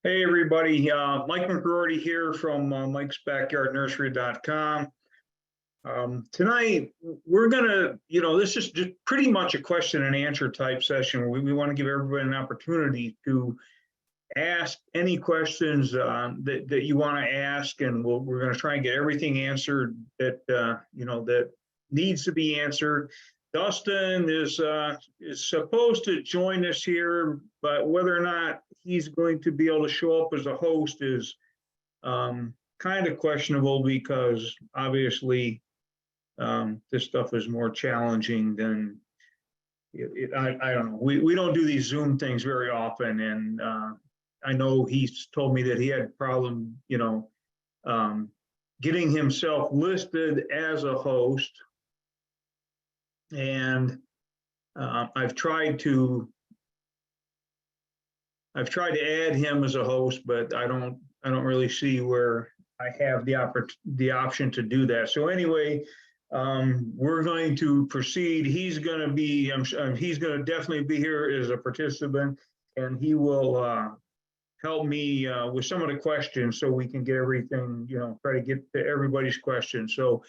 Hey everybody, Mike McGroarty here from mikesbackyardnursery.com. Tonight we're gonna, this is just pretty much a question and answer type session. We want to give everybody an opportunity to ask any questions that you want to ask, and we're going to try and get everything answered that that needs to be answered. Dustin is supposed to join us here, but whether or not he's going to be able to show up as a host is kind of questionable, because obviously this stuff is more challenging than I don't know. We don't do these Zoom things very often, and I know he's told me that he had a problem, getting himself listed as a host. And I've tried to add him as a host, but I don't really see where I have the option to do that. So anyway, we're going to proceed. He's going to be, he's going to definitely be here as a participant, and he will help me with some of the questions so we can get everything, try to get to everybody's questions. So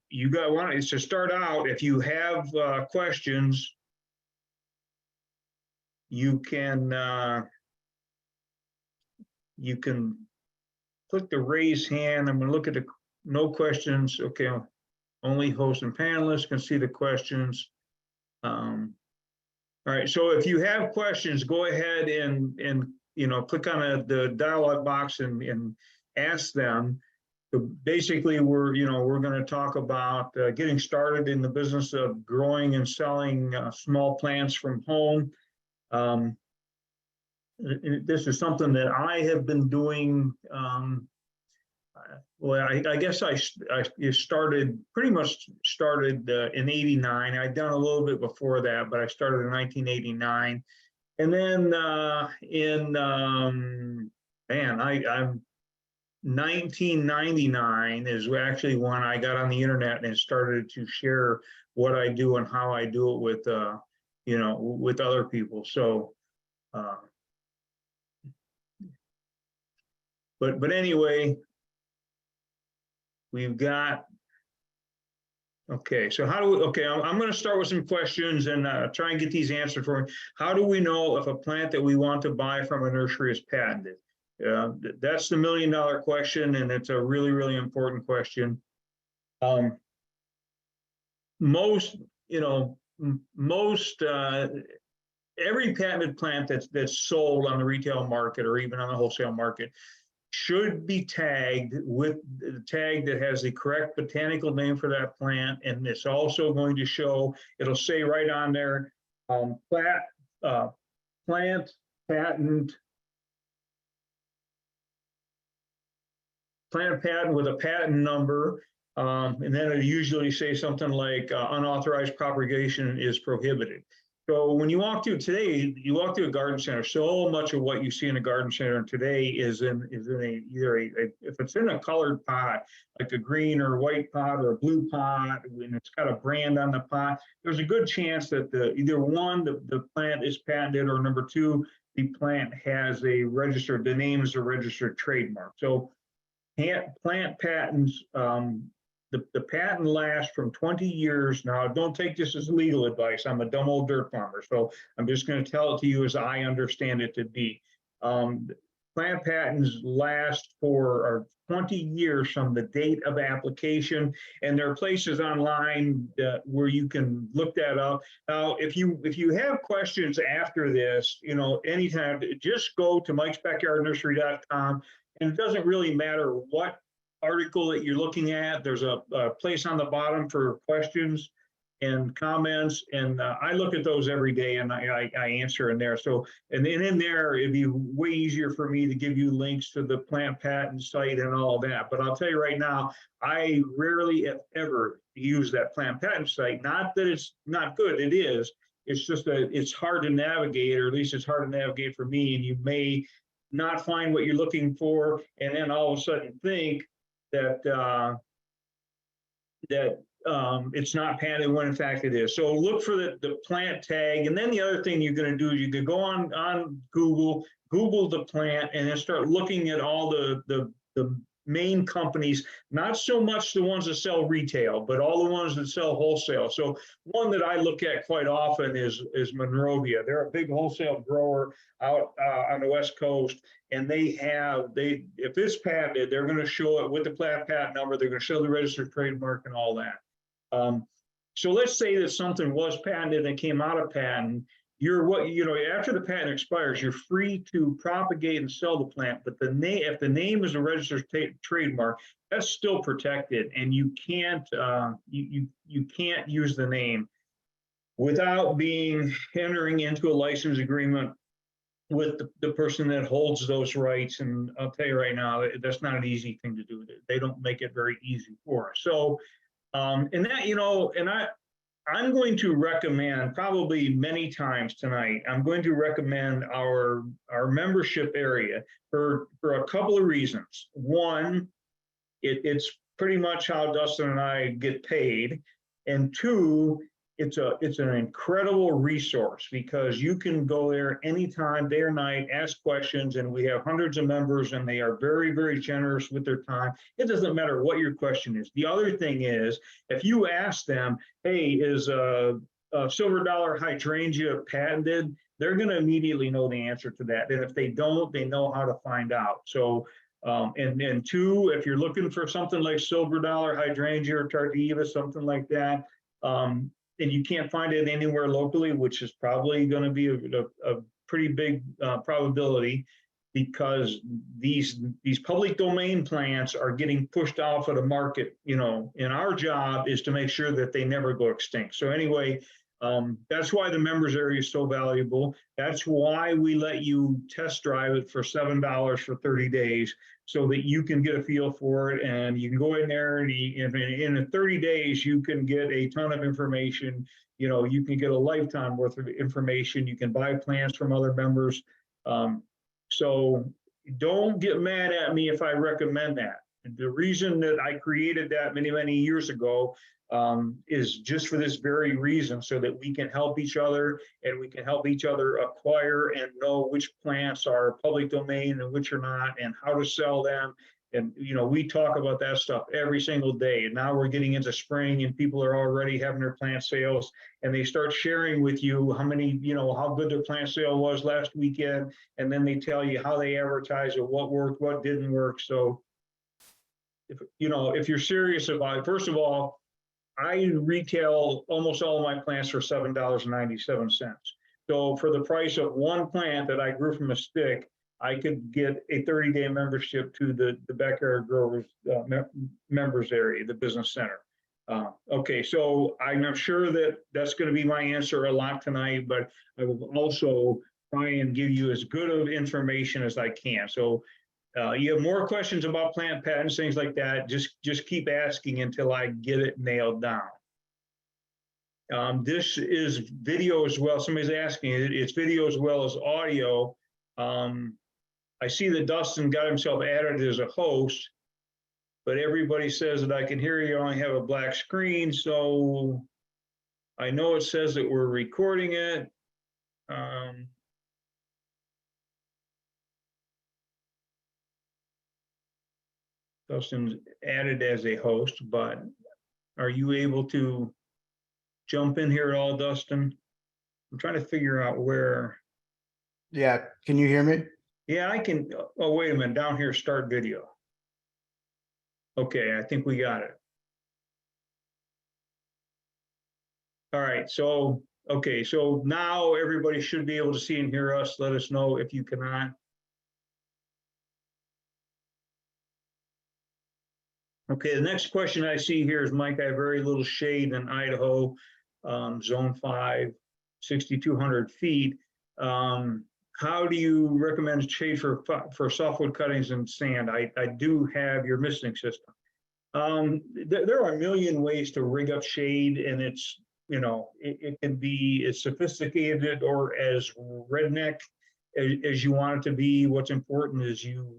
you got one to start out. If you have questions, you can click the raise hand. I'm going to look at the no questions. Okay, only hosts and panelists can see the questions. All right, so if you have questions, go ahead and click on the dialog box and ask them. So basically, we're going to talk about getting started in the business of growing and selling small plants from home. This is something that I have been doing. Well, I guess I pretty much started in '89. I'd done a little bit before that, but I started in 1989. And then I'm 1999 is actually when I got on the internet and started to share what I do and how I do it with with other people. So but anyway, we've got, okay, so how do we, okay, I'm going to start with some questions and try and get these answered for me. How do we know if a plant that we want to buy from a nursery is patented? That's the $1 million question, and it's a really, really important question. Every patented plant that's sold on the retail market or even on the wholesale market should be tagged with the tag that has the correct botanical name for that plant, and it's also going to show, it'll say right on there, plant patent with a patent number, and then it usually say something like unauthorized propagation is prohibited. So when you walk through today, you walk through a garden center, so much of what you see in a garden center today is in if it's in a colored pot, like a green or white pot or a blue pot, and it's got a brand on the pot, there's a good chance that either one, the plant is patented, or number two, the plant has the name is a registered trademark. So plant patents, the patent lasts from 20 years. Now, don't take this as legal advice. I'm a dumb old dirt farmer, so I'm just going to tell it to you as I understand it to be. Plant patents last for 20 years from the date of application, and there are places online where you can look that up. Now, if you have questions after this, anytime, just go to mikesbackyardnursery.com, and it doesn't really matter what article that you're looking at. There's a place on the bottom for questions and comments, and I look at those every day, and I answer in there. So, and then in there, it'd be way easier for me to give you links to the plant patent site and all that. But I'll tell you right now, I rarely ever use that plant patent site. Not that it's not good, it is. It's just that it's hard to navigate, or at least it's hard to navigate for me, and you may not find what you're looking for, and then all of a sudden think that it's not patented when in fact it is. So look for the plant tag. And then the other thing you're going to do is you could go on Google, Google the plant, and then start looking at all the main companies, not so much the ones that sell retail, but all the ones that sell wholesale. So one that I look at quite often is Monrovia. They're a big wholesale grower out on the West Coast, and if it's patented, they're going to show it with the patent number. They're going to show the registered trademark and all that. So let's say that something was patented and came out of patent. After the patent expires, you're free to propagate and sell the plant, but if the name is a registered trademark, that's still protected, and you can't use the name without entering into a license agreement with the person that holds those rights. And I'll tell you right now, that's not an easy thing to do. They don't make it very easy for us. So, I'm going to recommend, probably many times tonight, I'm going to recommend our membership area for a couple of reasons. One, it's pretty much how Dustin and I get paid. And two, it's an incredible resource because you can go there anytime, day or night, ask questions, and we have hundreds of members, and they are very, very generous with their time. It doesn't matter what your question is. The other thing is, if you ask them, hey, is a silver dollar hydrangea patented, they're going to immediately know the answer to that. And if they don't, they know how to find out. So, and two, if you're looking for something like silver dollar hydrangea or tardiva, something like that, and you can't find it anywhere locally, which is probably going to be a pretty big probability, because these public domain plants are getting pushed off of the market, and our job is to make sure that they never go extinct. So anyway, that's why the members area is so valuable. That's why we let you test drive it for $7 for 30 days, so that you can get a feel for it, and you can go in there and in 30 days, you can get a ton of information. You can get a lifetime worth of information. You can buy plants from other members. So don't get mad at me if I recommend that. The reason that I created that many, many years ago is just for this very reason, so that we can help each other, and we can help each other acquire and know which plants are public domain and which are not, and how to sell them. And, we talk about that stuff every single day. And now we're getting into spring, and people are already having their plant sales, and they start sharing with you how good their plant sale was last weekend. And then they tell you how they advertise it, what worked, what didn't work. So, if you're serious about it, first of all, I retail almost all of my plants for $7.97. So for the price of one plant that I grew from a stick, I could get a 30-day membership to the Backyard Growers members area, the business center. Okay, so I'm sure that that's going to be my answer a lot tonight, but I will also try and give you as good of information as I can. So you have more questions about plant patents, things like that, just keep asking until I get it nailed down. This is video as well. Somebody's asking, it's video as well as audio. I see that Dustin got himself added as a host, but everybody says that I can hear you, only have a black screen. So I know it says that we're recording it. Dustin's added as a host, but are you able to jump in here at all, Dustin? I'm trying to figure out where. Yeah, can you hear me? Yeah, I can. Oh, wait a minute, down here, start video. Okay, I think we got it. All right, so, okay, so now everybody should be able to see and hear us. Let us know if you cannot. Okay, the next question I see here is, Mike, I have very little shade in Idaho, zone 5, 6,200 feet. How do you recommend shade for softwood cuttings and sand? I do have your misting system. There are a million ways to rig up shade, and it's, it can be as sophisticated or as redneck as you want it to be. What's important is you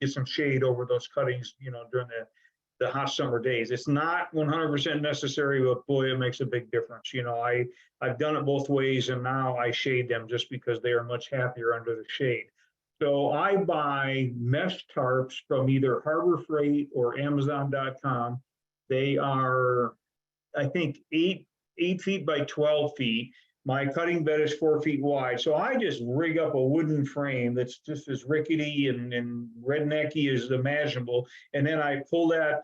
get some shade over those cuttings, during the hot summer days. It's not 100% necessary, but boy, it makes a big difference. I've done it both ways, and now I shade them just because they are much happier under the shade. So I buy mesh tarps from either Harbor Freight or Amazon.com. They are, I think, 8 feet by 12 feet. My cutting bed is 4 feet wide. So I just rig up a wooden frame that's just as rickety and rednecky as imaginable. And then I pull that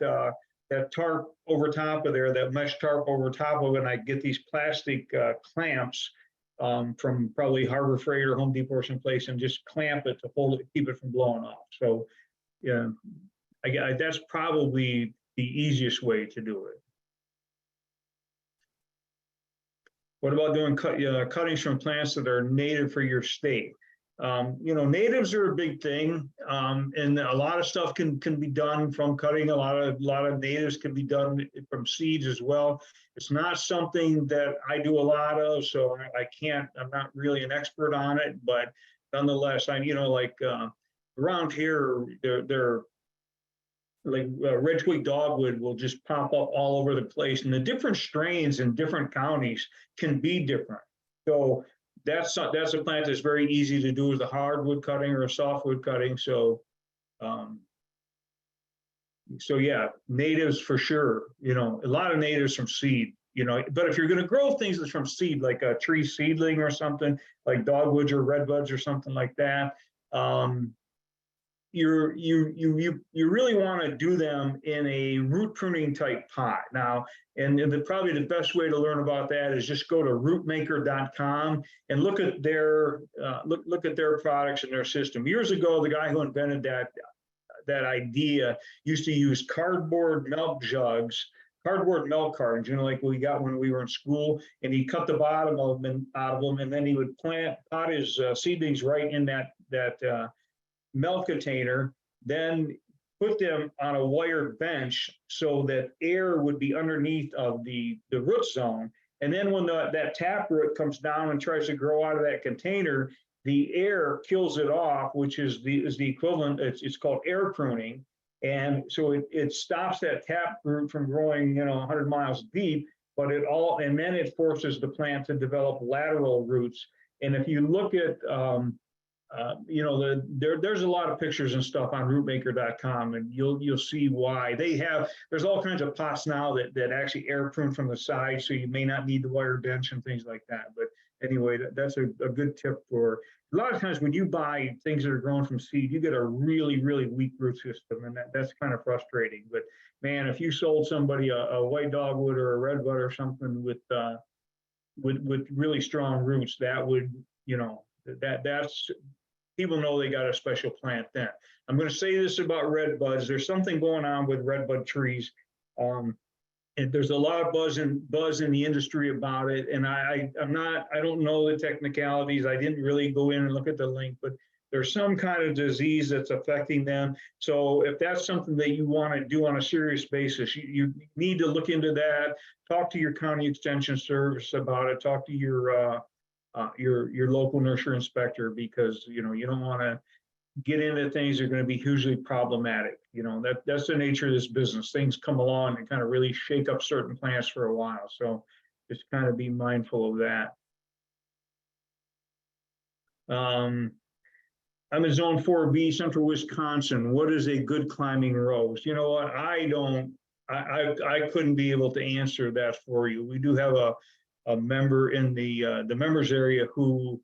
tarp over top of there, that mesh tarp over top of it, and I get these plastic clamps from probably Harbor Freight or Home Depot or someplace, and just clamp it to hold it, keep it from blowing off. So yeah, that's probably the easiest way to do it. What about doing cuttings from plants that are native for your state? Natives are a big thing, and a lot of stuff can be done from cutting. A lot of natives can be done from seeds as well. It's not something that I do a lot of, so I can't. I'm not really an expert on it, but nonetheless, around here, they're like red twig dogwood will just pop up all over the place, and the different strains in different counties can be different. So that's a plant that's very easy to do with a hardwood cutting or a softwood cutting. So yeah, natives for sure. A lot of natives from seed. But if you're going to grow things that's from seed, like a tree seedling or something, like dogwoods or redbuds or something like that, you really want to do them in a root pruning type pot. Now, and probably the best way to learn about that is just go to rootmaker.com and look at their products and their system. Years ago, the guy who invented that idea used to use cardboard milk jugs, cardboard milk cartons, like we got when we were in school, and he cut the bottom of them out of them, and then he would pot his seedlings right in that milk container, then put them on a wire bench so that air would be underneath of the root zone. And then when that tap root comes down and tries to grow out of that container, the air kills it off, which is the equivalent. It's called air pruning. And so it stops that tap root from growing, 100 miles deep, and then it forces the plant to develop lateral roots. And if you look at there's a lot of pictures and stuff on rootmaker.com, and you'll see why there's all kinds of pots now that actually air prune from the side, so you may not need the wire bench and things like that. But anyway, that's a good tip. For a lot of times when you buy things that are grown from seed, you get a really, really weak root system, and that's kind of frustrating. But man, if you sold somebody a white dogwood or a redbud or something with really strong roots, that would, that's people know they got a special plant then. I'm going to say this about red buds. There's something going on with red bud trees. And there's a lot of buzz in the industry about it. And I don't know the technicalities. I didn't really go in and look at the link, but there's some kind of disease that's affecting them. So if that's something that you want to do on a serious basis, you need to look into that. Talk to your county extension service about it. Talk to your local nursery inspector, because you don't want to get into things that are going to be hugely problematic. That's the nature of this business. Things come along and kind of really shake up certain plants for a while. So just kind of be mindful of that. I'm in Zone 4B, Central Wisconsin. What is a good climbing rose? You know what? I couldn't be able to answer that for you. We do have a member in the members area who,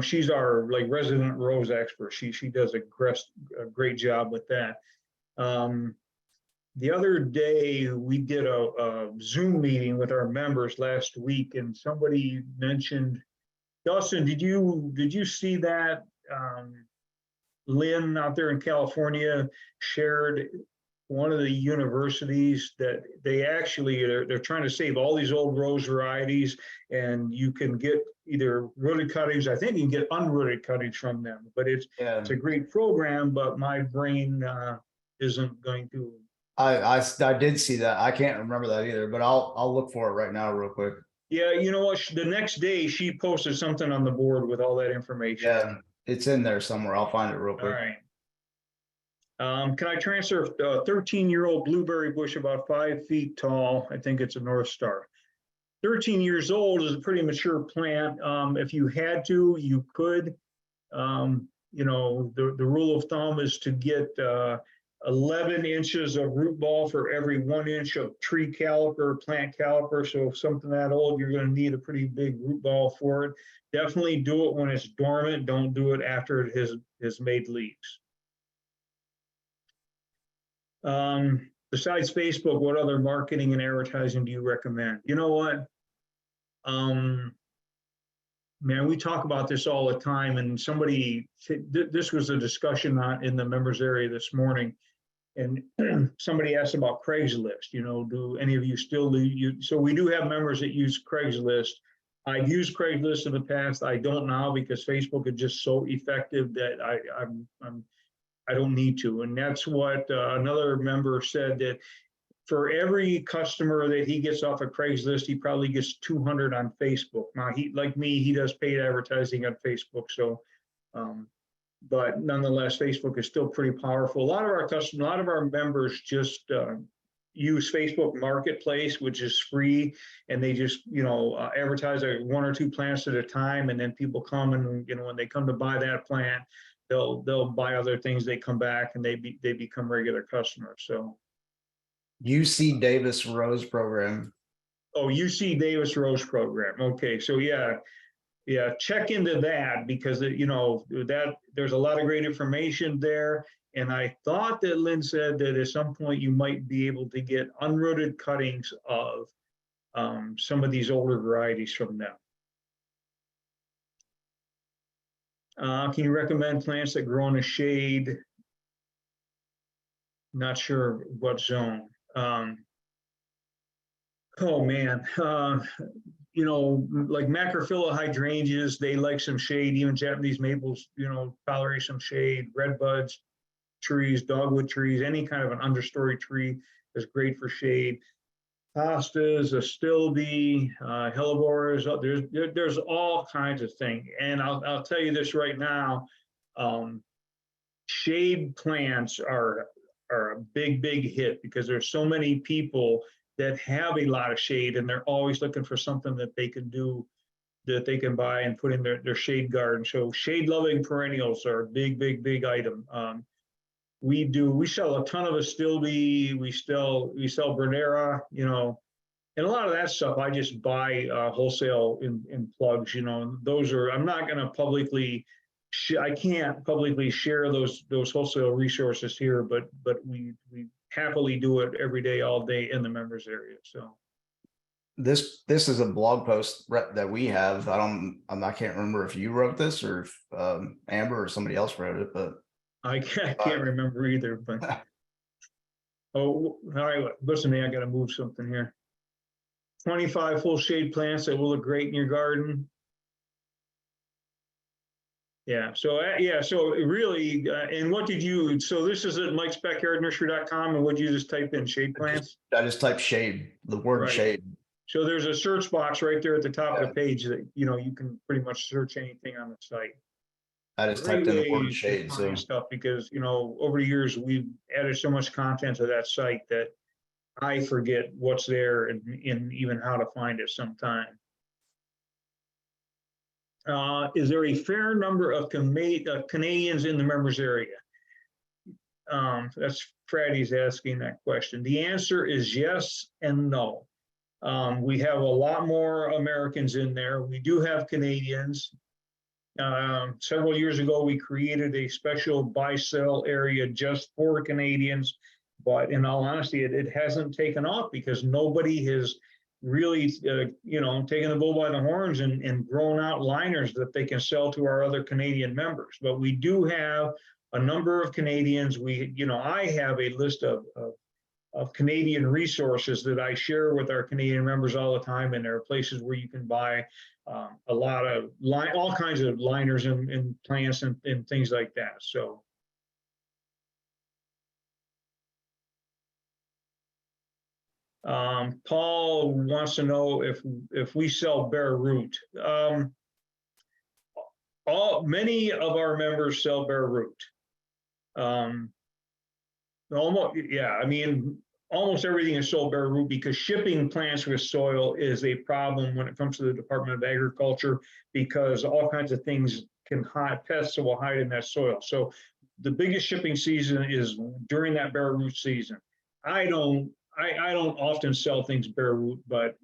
she's our resident rose expert. She does a great job with that. The other day we did a Zoom meeting with our members last week, and somebody mentioned, Dustin, did you see that Lynn out there in California shared one of the universities that they're trying to save all these old rose varieties, and you can get either rooted cuttings. I think you can get unrooted cuttings from them, but it's a great program, but my brain isn't going to. I did see that. I can't remember that either, but I'll look for it right now real quick. Yeah, you know what? The next day she posted something on the board with all that information. Yeah, it's in there somewhere. I'll find it real quick. All right. Can I transfer a 13-year-old blueberry bush about 5 feet tall? I think it's a North Star. 13 years old is a pretty mature plant. If you had to, you could. You know, the rule of thumb is to get 11 inches of root ball for every 1 inch of tree caliper, plant caliper. So if something that old, you're going to need a pretty big root ball for it. Definitely do it when it's dormant. Don't do it after it has made leaves. Besides Facebook, what other marketing and advertising do you recommend? You know what? Man, we talk about this all the time, and this was a discussion in the members area this morning, and somebody asked about Craigslist. You know, do any of you still use? So we do have members that use Craigslist. I've used Craigslist in the past. I don't now because Facebook is just so effective that I don't need to. And that's what another member said, that for every customer that he gets off of Craigslist, he probably gets 200 on Facebook. Now, like me, he does paid advertising on Facebook. So, but nonetheless, Facebook is still pretty powerful. A lot of our members just use Facebook Marketplace, which is free, and they just, you know, advertise 1 or 2 plants at a time, and then people come and, you know, when they come to buy that plant, they'll buy other things. They come back and they become regular customers. So. UC Davis Rose Program. Oh, UC Davis Rose Program. Okay, so yeah, check into that because you know that there's a lot of great information there. And I thought that Lynn said that at some point you might be able to get unrooted cuttings of some of these older varieties from them. Can you recommend plants that grow in the shade? Not sure what zone. Oh man, you know, like Macrophylla hydrangeas, they like some shade. Even Japanese maples, you know, tolerate some shade. Redbuds, trees, dogwood trees, any kind of an understory tree is great for shade. Hostas, astilbe, hellebores, there's all kinds of things. And I'll tell you this right now, shade plants are a big hit because there's so many people that have a lot of shade and they're always looking for something that they can do, that they can buy and put in their shade garden. So shade loving perennials are a big item. We sell a ton of astilbe, we sell Bernera, you know, and a lot of that stuff I just buy wholesale in plugs. You know, those are, I'm not going to publicly, I can't publicly share those wholesale resources here, but we happily do it every day, all day in the members area. So this is a blog post that we have. I can't remember if you wrote this or if Amber or somebody else wrote it, but I can't remember either. But oh, all right, listen, man, I got to move something here. 25 full shade plants that will look great in your garden. Yeah, so really, and what did you, so this is at mikesbackyardnursery.com, and would you just type in shade plants? I just type shade, the word Right. shade. So there's a search box right there at the top of the page that, you know, you can pretty much search anything on the site. I just typed in the word shade. So stuff because, you know, over the years, we've added so much content to that site that I forget what's there and even how to find it sometime. Is there a fair number of Canadians in the members area? That's Fraddy's asking that question. The answer is yes and no. We have a lot more Americans in there. We do have Canadians. Several years ago, we created a special buy-sell area just for Canadians. But in all honesty, it hasn't taken off because nobody has really, you know, taken the bull by the horns and grown out liners that they can sell to our other Canadian members. But we do have a number of Canadians. I have a list of Canadian resources that I share with our Canadian members all the time, and there are places where you can buy a lot of all kinds of liners and plants and things like that. So. Paul wants to know if we sell bare root. Many of our members sell bare root. Almost, yeah, I mean, almost everything is sold bare root because shipping plants with soil is a problem when it comes to the Department of Agriculture, because all kinds of things can hide, pests will hide in that soil. So the biggest shipping season is during that bare root season. I don't often sell things bare root, but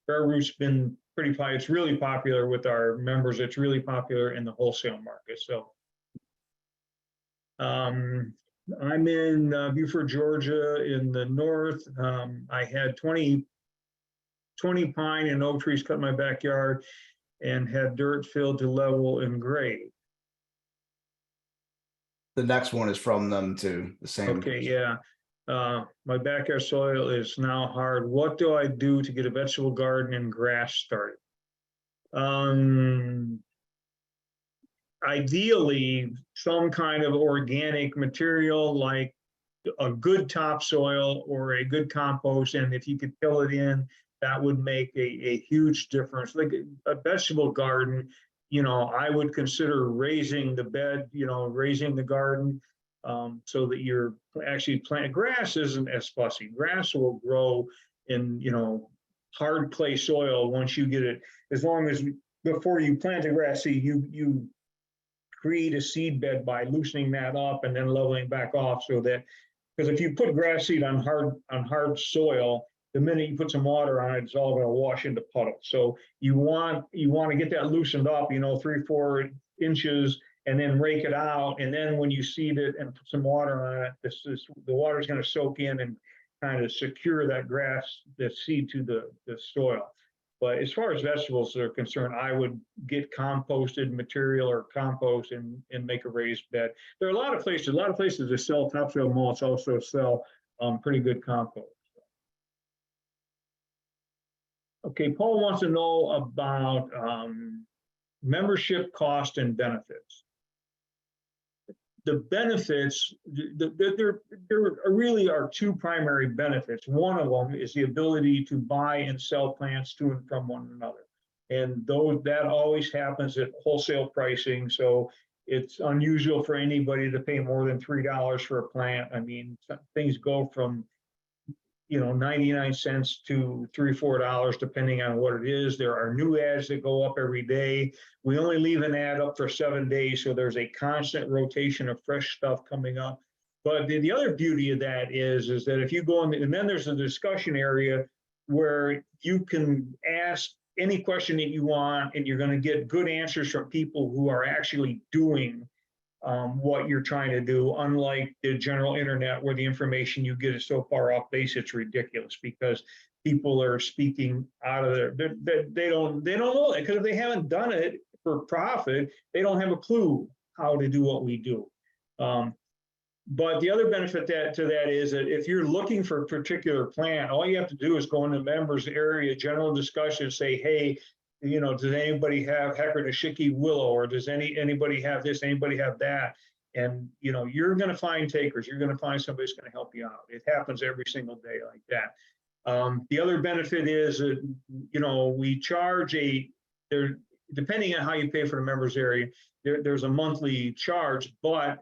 bare root's been pretty popular. It's really popular with our members. It's really popular in the wholesale market. So I'm in Beaufort, Georgia in the north. I had 20 pine and oak trees cut in my backyard and had dirt filled to level and grade. The next one is from them too, the same. Okay, yeah. My backyard soil is now hard. What do I do to get a vegetable garden and grass started? Ideally, some kind of organic material like a good topsoil or a good compost, and if you could fill it in, that would make a huge difference. Like a vegetable garden, I would consider raising the bed, raising the garden, so that you're actually planting. Grass isn't as fussy. Grass will grow in hard clay soil once you get it, as long as before you plant the grass seed, you create a seed bed by loosening that up and then leveling back off, so that, because if you put grass seed on hard soil, the minute you put some water on it, it's all going to wash into puddles. So you want to get that loosened up, 3-4 inches, and then rake it out. And then when you seed it and put some water on it, the water is going to soak in and kind of secure the seed to the soil. But as far as vegetables are concerned, I would get composted material or compost and make a raised bed. There are a lot of places that sell topsoil mulch also sell pretty good compost. Okay, Paul wants to know about membership cost and benefits. The benefits, there really are two primary benefits. One of them is the ability to buy and sell plants to and from one another. And that always happens at wholesale pricing. So it's unusual for anybody to pay more than $3 for a plant. I mean, things go from 99 cents to $3-4 depending on what it is. There are new ads that go up every day. We only leave an ad up for 7 days, so there's a constant rotation of fresh stuff coming up. But the other beauty of that is that if you go in, and then there's a discussion area where you can ask any question that you want, and you're going to get good answers from people who are actually doing what you're trying to do, unlike the general internet where the information you get is so far off base it's ridiculous, because people are speaking out of they don't know it, because if they haven't done it for profit, they don't have a clue how to do what we do. But the other benefit to that is that if you're looking for a particular plant, all you have to do is go in the members area, general discussion, say, hey, does anybody have Hecordashiki willow, or does anybody have this, anybody have that? And you're going to find takers. You're going to find somebody who's going to help you out. It happens every single day like that. The other benefit is that we charge depending on how you pay for the members area, there's a monthly charge, but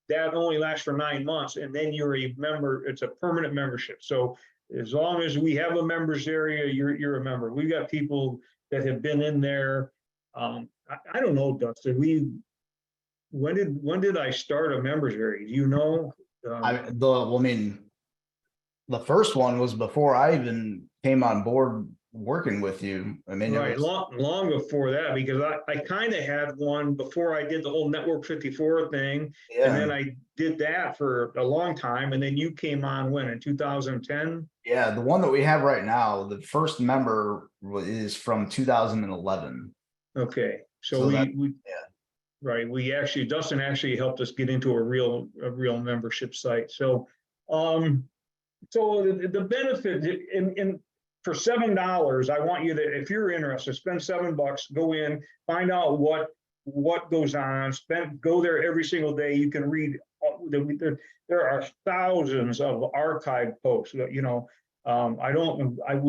that only lasts for 9 months, and then you're a member. It's a permanent membership. So as long as we have a members area, you're a member. We've got people that have been in there. I don't know, Dustin. When did I start a members area? Do you know? I mean, the first one was before I even came on board working with you. I mean, right, long before that, because I kind of had one before I did the whole Network 54 thing, yeah. And then I did that for a long time, and then you came on when, in 2010? Yeah, the one that we have right now, the first member is from 2011. Okay, so right, Dustin actually helped us get into a real membership site. So the benefit in for $7, I want you to, if you're interested, spend $7, go in, find out what goes on, go there every single day. You can read, there are thousands of archive posts. We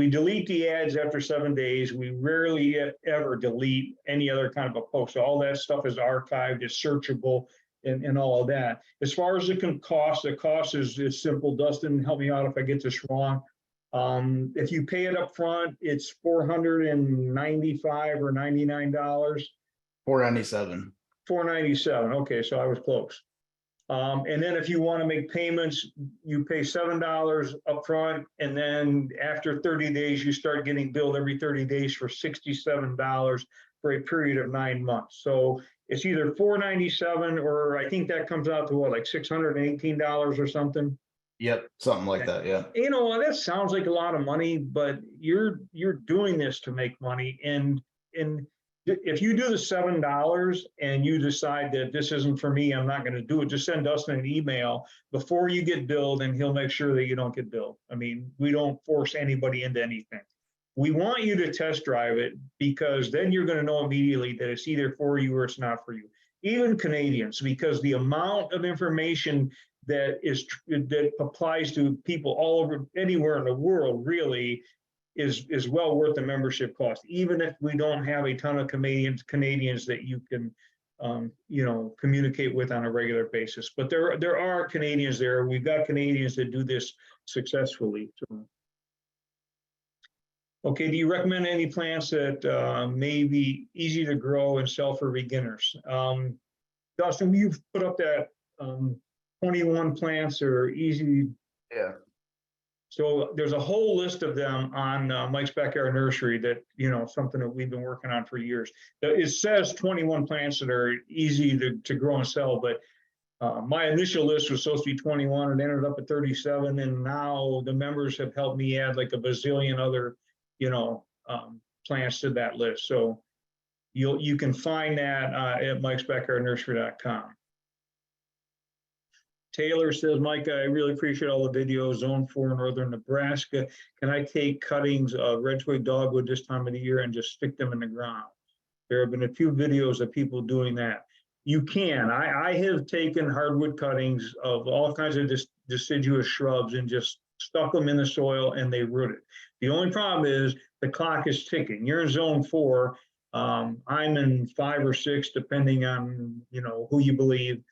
delete the ads after 7 days. We rarely ever delete any other kind of a post. So all that stuff is archived, it's searchable. and all of that. As far as the cost is simple. Dustin, help me out if I get this wrong. If you pay it up front, it's $495 or $99. 497. $497. Okay, so I was close. And then if you want to make payments, you pay $7 up front, and then after 30 days, you start getting billed every 30 days for $67 for a period of 9 months. So it's either $497 or I think that comes out to what, like $618 or something. Yep, something like that. Yeah. You know, that sounds like a lot of money, but you're doing this to make money. And if you do the $7 and you decide that this isn't for me, I'm not going to do it, just send Dustin an email before you get billed, and he'll make sure that you don't get billed. I mean, we don't force anybody into anything. We want you to test drive it, because then you're going to know immediately that it's either for you or it's not for you. Even Canadians, because the amount of information that applies to people all over anywhere in the world really is well worth the membership cost, even if we don't have a ton of Canadians that you can communicate with on a regular basis. But there are Canadians there. We've got Canadians that do this successfully. So. Okay, do you recommend any plants that may be easy to grow and sell for beginners? Dustin, you've put up that 21 plants that are easy. Yeah. So there's a whole list of them on Mike's Backyard Nursery that, something that we've been working on for years. It says 21 plants that are easy to grow and sell, but my initial list was supposed to be 21 and ended up at 37. And now the members have helped me add like a bazillion other, plants to that list. So you can find that at mikesbackyardnursery.com. Taylor says, Mike, I really appreciate all the videos. Zone 4 in northern Nebraska. Can I take cuttings of red twig dogwood this time of the year and just stick them in the ground? There have been a few videos of people doing that. You can. I have taken hardwood cuttings of all kinds of deciduous shrubs and just stuck them in the soil and they rooted. The only problem is the clock is ticking. You're in zone 4. I'm in 5 or 6, depending on, who you believe.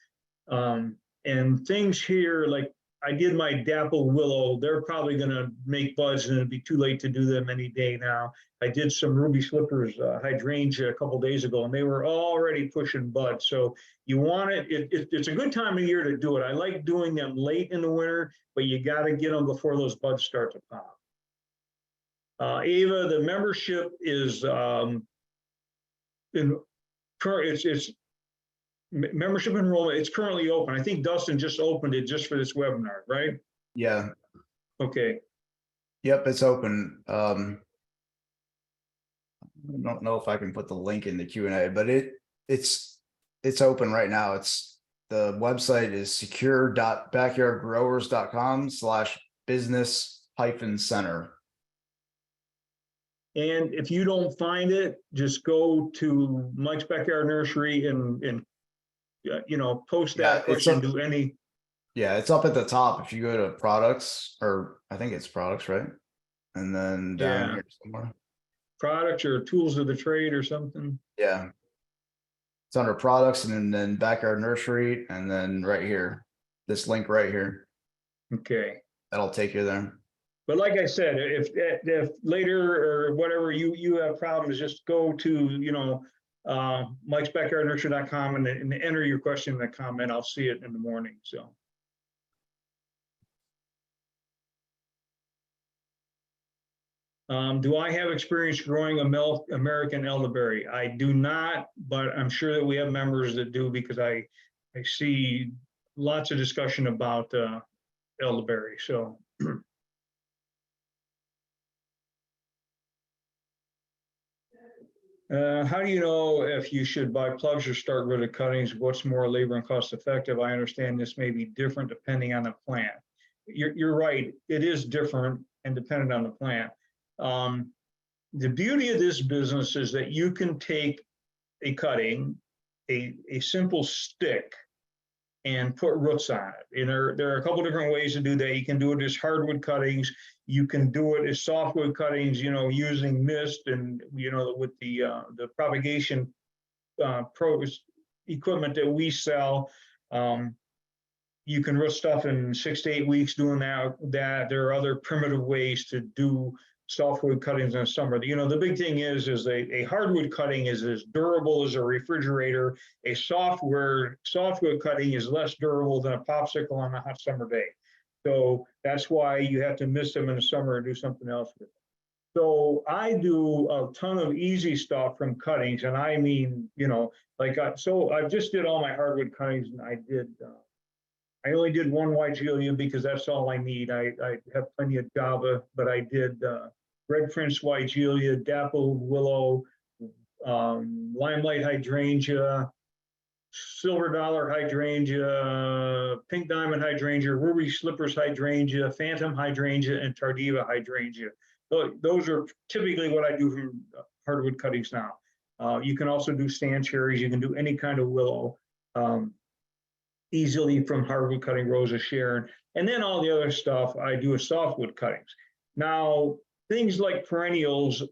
And things here, like I did my dappled willow, they're probably going to make buds and it'd be too late to do them any day now. I did some ruby slippers hydrangea a couple days ago, and they were already pushing buds. So you want it's a good time of year to do it. I like doing them late in the winter, but you got to get them before those buds start to pop. Ava, the membership is membership enrollment. It's currently open. I think Dustin just opened it just for this webinar, right? Yeah. Okay. Yep, it's open. I don't know if I can put the link in the Q&A, but it's open right now. The website is secure.backyardgrowers.com/business-center. And if you don't find it, just go to Mike's Backyard Nursery and post that question to any. Yeah, it's up at the top. If you go to products, or I think it's products, right? And then down here somewhere. Products or tools of the trade or something. Yeah. It's under products and then Backyard Nursery, and then right here, this link right here. Okay. That'll take you there. But like I said, if later or whatever you have problems, just go to, mikesbackyardnursery.com and enter your question in the comment. I'll see it in the morning. So. Do I have experience growing American elderberry? I do not, but I'm sure that we have members that do, because I see lots of discussion about elderberry. So. How do you know if you should buy plugs or start rooted cuttings? What's more labor and cost effective? I understand this may be different depending on the plant. You're right. It is different and dependent on the plant. The beauty of this business is that you can take a cutting, a simple stick, and put roots on it. And there are a couple different ways to do that. You can do it as hardwood cuttings. You can do it as softwood cuttings, using mist and, with the propagation equipment that we sell. You can root stuff in 6 to 8 weeks doing that. There are other primitive ways to do softwood cuttings in the summer. The big thing is a hardwood cutting is as durable as a refrigerator. A softwood cutting is less durable than a popsicle on a hot summer day. So that's why you have to miss them in the summer and do something else with them. So I do a ton of easy stuff from cuttings, and I mean, so I just did all my hardwood cuttings, and I only did one Weigelia because that's all I need. I have plenty of Java, but I did Red Prince Weigelia, Dappled Willow, Limelight Hydrangea, Silver Dollar Hydrangea, Pink Diamond Hydrangea, Ruby Slippers Hydrangea, Phantom Hydrangea, and Tardiva Hydrangea. Those are typically what I do from hardwood cuttings now. You can also do stand cherries. You can do any kind of willow easily from hardwood cutting, Rosa Sharon. And then all the other stuff I do is softwood cuttings. Now, things like perennials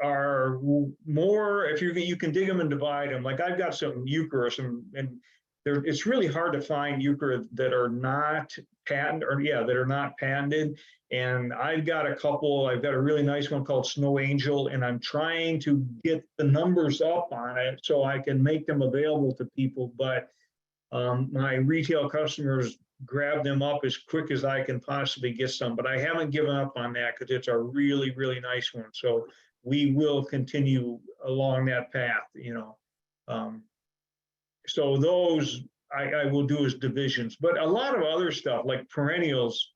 are more, if you can dig them and divide them. Like I've got some euchre, and it's really hard to find euchre that are not patented, that are not patented. And I've got a couple. I've got a really nice one called Snow Angel, and I'm trying to get the numbers up on it so I can make them available to people. But my retail customers grab them up as quick as I can possibly get some. But I haven't given up on that because it's a really, really nice one. So we will continue along that path, so those I will do as divisions, but a lot of other stuff like perennials,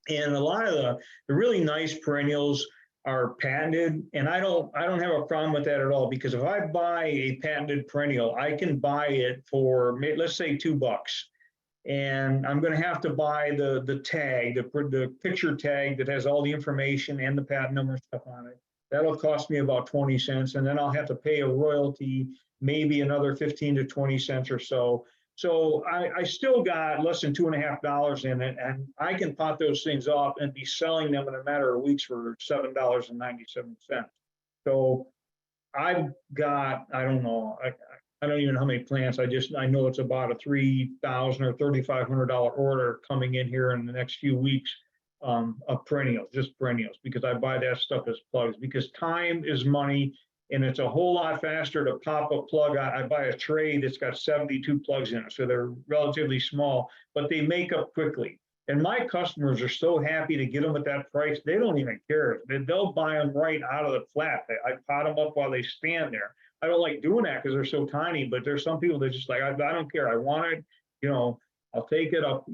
and a lot of the really nice perennials are patented, and I don't have a problem with that at all, because if I buy a patented perennial, I can buy it for, let's say, $2, and I'm going to have to buy the tag, the picture tag that has all the information and the patent number and stuff on it. That'll cost me about 20 cents, and then I'll have to pay a royalty, maybe another 15 to 20 cents or so. So I still got less than $2.50 in it, and I can pot those things off and be selling them in a matter of weeks for $7.97. So I've got, I don't know, I don't even know how many plants. I know it's about a $3,000 or $3,500 order coming in here in the next few weeks of perennials, just perennials, because I buy that stuff as plugs, because time is money. And it's a whole lot faster to pop a plug. I buy a tray that's got 72 plugs in it, so they're relatively small, but they make up quickly. And my customers are so happy to get them at that price, they don't even care. They'll buy them right out of the flat. I pot them up while they stand there. I don't like doing that because they're so tiny, but there's some people that just like, I don't care. I want it, I'll take it up,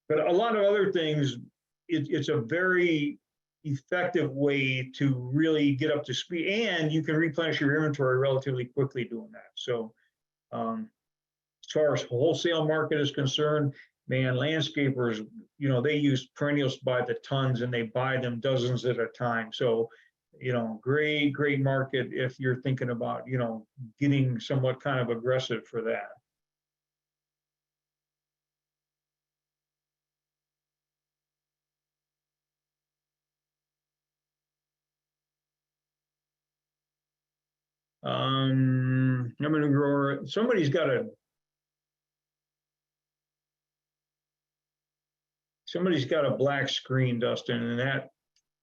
but a lot of other things, it's a very effective way to really get up to speed, and you can replenish your inventory relatively quickly doing that. So as far as wholesale market is concerned, man, landscapers, they use perennials by the tons, and they buy them dozens at a time. So, great market if you're thinking about, getting somewhat kind of aggressive for that. I'm going to grow. Somebody's got a black screen, Dustin, and that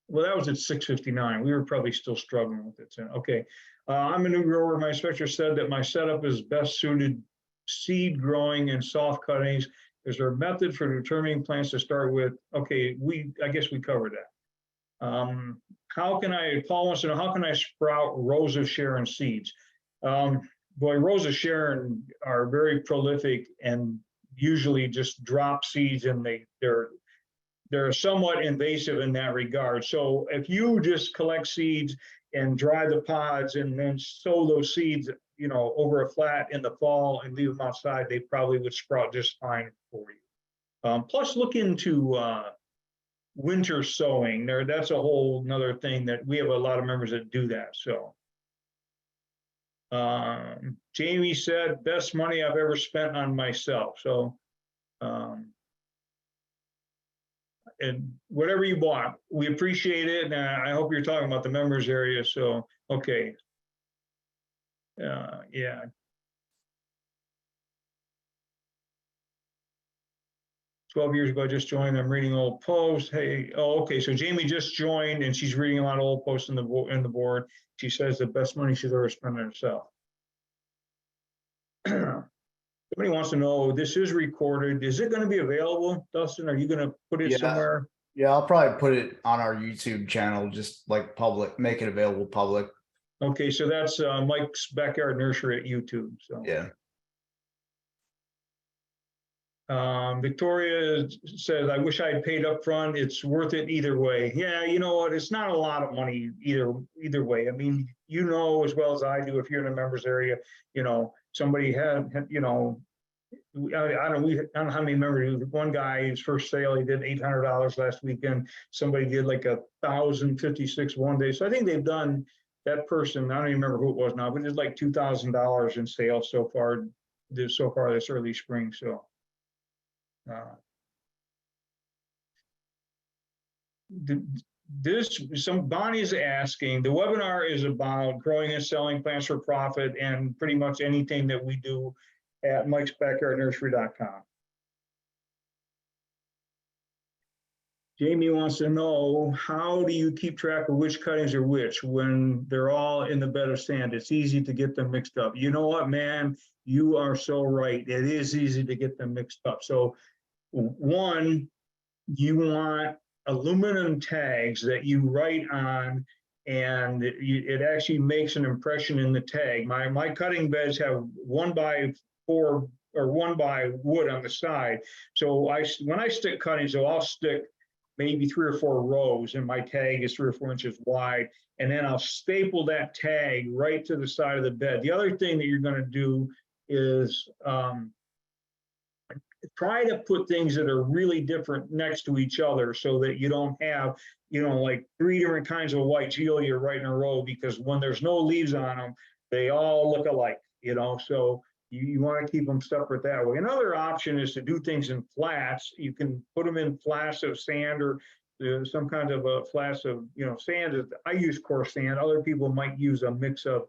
was at 6:59. We were probably still struggling with it. So, okay. I'm a new grower. My inspector said that my setup is best suited seed growing and soft cuttings. Is there a method for determining plants to start with? Okay, I guess we covered that. Paul wants to know, how can I sprout Rosa Sharon seeds? Boy, Rosa Sharon are very prolific and usually just drop seeds, and they're somewhat invasive in that regard. So if you just collect seeds and dry the pods and then sow those seeds, over a flat in the fall and leave them outside, they probably would sprout just fine for you. Plus, look into winter sowing. That's a whole nother thing that we have a lot of members that do that. So Jamie said, best money I've ever spent on myself. So and whatever you bought, we appreciate it, and I hope you're talking about the members area. So okay, yeah. 12 years ago, I just joined. I'm reading old posts. Hey, oh, okay. So Jamie just joined and she's reading a lot of old posts in the board. She says the best money she's ever spent on herself. Somebody wants to know, this is recorded. Is it going to be available, Dustin? Are you going to put it somewhere? Yeah, I'll probably put it on our YouTube channel, just like public, make it available public. Okay, so that's Mike's Backyard Nursery at YouTube. So Yeah. Victoria says, I wish I had paid up front. It's worth it either way. Yeah, you know what? It's not a lot of money either way. I mean, you know as well as I do, if you're in a members area, you know, somebody had you know, I don't know how many members. One guy, his first sale, he did $800 last weekend. Somebody did like 1,056 one day. So I think they've done, that person, I don't even remember who it was now, but it's like $2,000 in sales so far this early spring. So Bonnie's asking, the webinar is about growing and selling plants for profit and pretty much anything that we do at mikesbackyardnursery.com. Jamie wants to know, how do you keep track of which cuttings are which when they're all in the bed of sand? It's easy to get them mixed up. You know what, man? You are so right. It is easy to get them mixed up. So one, you want aluminum tags that you write on, and it actually makes an impression in the tag. My cutting beds have 1x4 or 1x wood on the side. So when I stick cuttings, so I'll stick maybe 3 or 4 rows, and my tag is 3 or 4 inches wide, and then I'll staple that tag right to the side of the bed. The other thing that you're going to do is try to put things that are really different next to each other, so that you don't have, you know, like 3 different kinds of white Geolia right in a row, because when there's no leaves on them, they all look alike, you know. So you want to keep them separate that way. Another option is to do things in flats. You can put them in flats of sand, or some kind of a flats of, you know, sand. I use coarse sand. Other people might use a mix of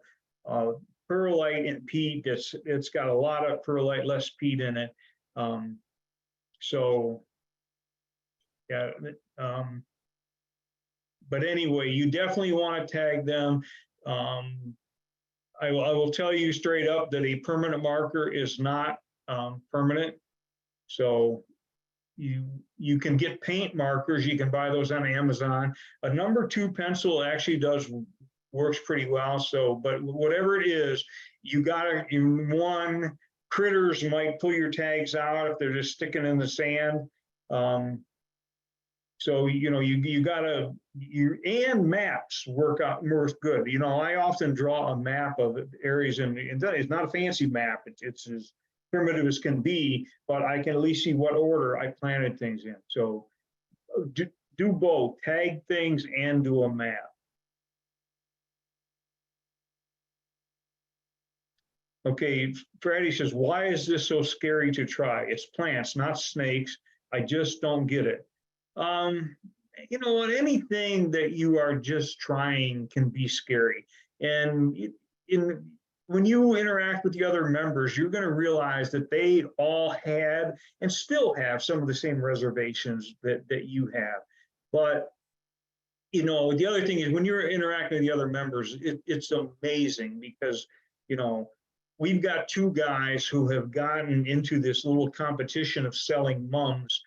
perlite and peat. It's got a lot of perlite, less peat in it. So yeah, but anyway, you definitely want to tag them. I will tell you straight up that a permanent marker is not permanent. So you can get paint markers. You can buy those on Amazon. A number 2 pencil actually works pretty well. So, but whatever it is, you gotta, one, critters might pull your tags out if they're just sticking in the sand. So, you know, and maps work good. You know, I often draw a map of areas, and it's not a fancy map. It's as primitive as can be, but I can at least see what order I planted things in. So do both, tag things and do a map. Okay, Freddie says, why is this so scary to try? It's plants, not snakes. I just don't get it. You know what? Anything that you are just trying can be scary. And when you interact with the other members, you're going to realize that they all had and still have some of the same reservations that you have. But, you know, the other thing is, when you're interacting with the other members, it's amazing, because, you know, we've got 2 guys who have gotten into this little competition of selling mums.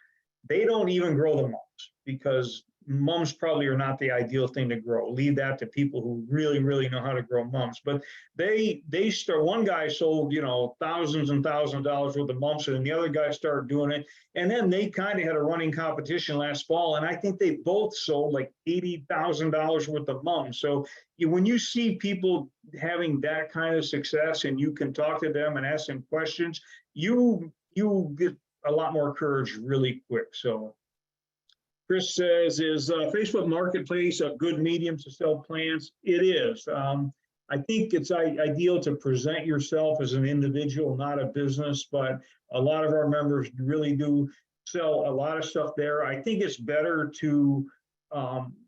They don't even grow the mums, because mums probably are not the ideal thing to grow. Leave that to people who really, really know how to grow mums. But they start, one guy sold, you know, thousands and thousands of dollars worth of mums, and the other guy started doing it. And then they kind of had a running competition last fall, and I think they both sold like $80,000 worth of mums. So when you see people having that kind of success, and you can talk to them and ask them questions, you get a lot more courage really quick. So Chris says, is Facebook Marketplace a good medium to sell plants? It is. I think it's ideal to present yourself as an individual, not a business, but a lot of our members really do sell a lot of stuff there. I think it's better to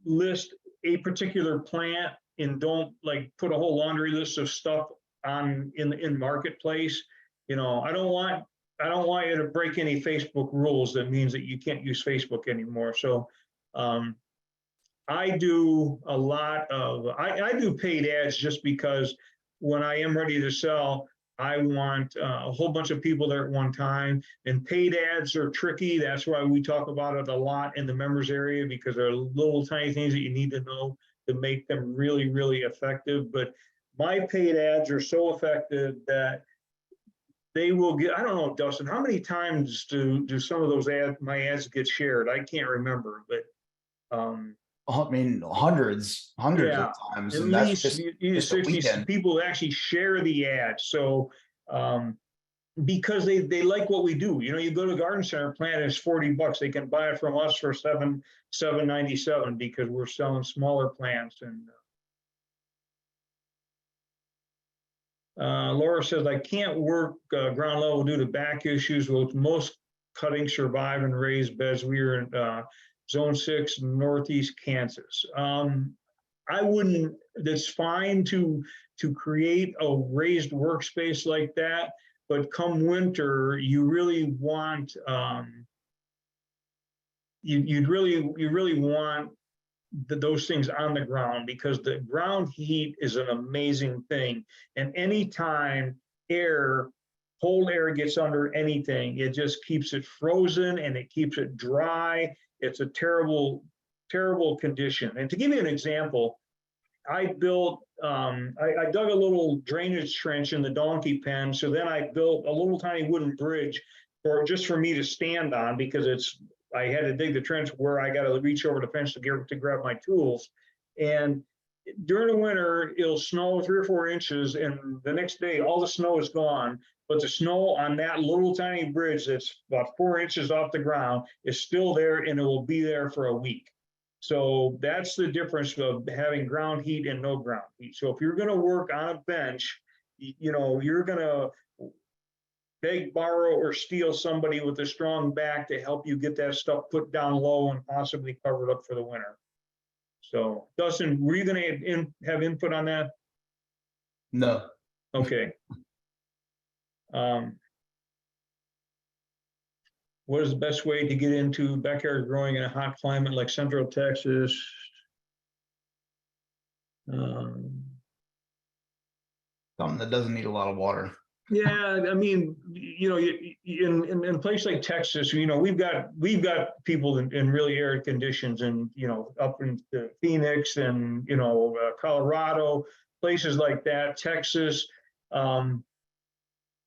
list a particular plant, and don't like put a whole laundry list of stuff on in Marketplace. You know, I don't want I don't want you to break any Facebook rules that means that you can't use Facebook anymore. So I do a lot of, I do paid ads just because when I am ready to sell, I want a whole bunch of people there at one time. And paid ads are tricky. That's why we talk about it a lot in the members area, because there are little tiny things that you need to know to make them really, really effective. But my paid ads are so effective that they will get, I don't know, Dustin, how many times do some of those my ads get shared? I can't remember, but I mean, hundreds yeah, of times, at and that's least just a 60 weekend. people actually share the ad. So because they like what we do. You know, you go to garden center, plant is $40. They can buy it from us for $7.97 because we're selling smaller plants. And Laura says, I can't work ground level due to back issues. With most cuttings survive in raised beds. We are in zone 6, Northeast Kansas. I wouldn't, that's fine to create a raised workspace like that, but come winter, you really want, you really want those things on the ground, because the ground heat is an amazing thing. And anytime cold air gets under anything, it just keeps it frozen and it keeps it dry. It's a terrible, terrible condition. And to give you an example, I built, I dug a little drainage trench in the donkey pen. So then I built a little tiny wooden bridge just for me to stand on, because I had to dig the trench where I got to reach over the fence to grab my tools. And during the winter, it'll snow 3 or 4 inches, and the next day, all the snow is gone. But the snow on that little tiny bridge that's about 4 inches off the ground is still there, and it will be there for a week. So that's the difference of having ground heat and no ground heat. So if you're going to work on a bench, you know, you're going to beg, borrow, or steal somebody with a strong back to help you get that stuff put down low and possibly covered up for the winter. So, Dustin, were you going to have input on that? No. Okay. What is the best way to get into backyard growing in a hot climate like Central Texas? Something that doesn't need a lot of water. Yeah, I mean, you know, in a place like Texas, you know, we've got people in really arid conditions, and you know, up in Phoenix and you know, Colorado, places like that, Texas.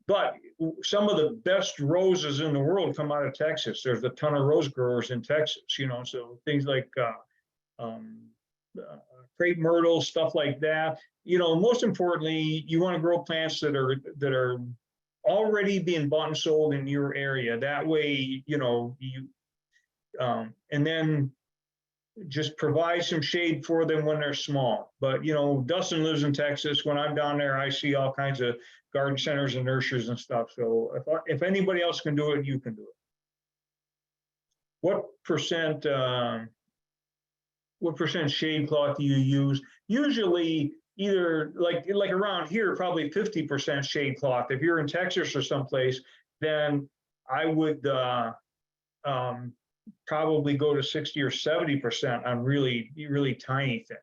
But some of the best roses in the world come out of Texas. There's a ton of rose growers in Texas, you know, so things like crepe myrtle, stuff like that. You know, most importantly, you want to grow plants that are already being bought and sold in your area. That way, you know, and then just provide some shade for them when they're small. But, you know, Dustin lives in Texas. When I'm down there, I see all kinds of garden centers and nurseries and stuff. So if anybody else can do it, you can do it. What percent shade cloth do you use? Usually either like around here, probably 50% shade cloth. If you're in Texas or someplace, then I would probably go to 60 or 70% on really, really tiny things.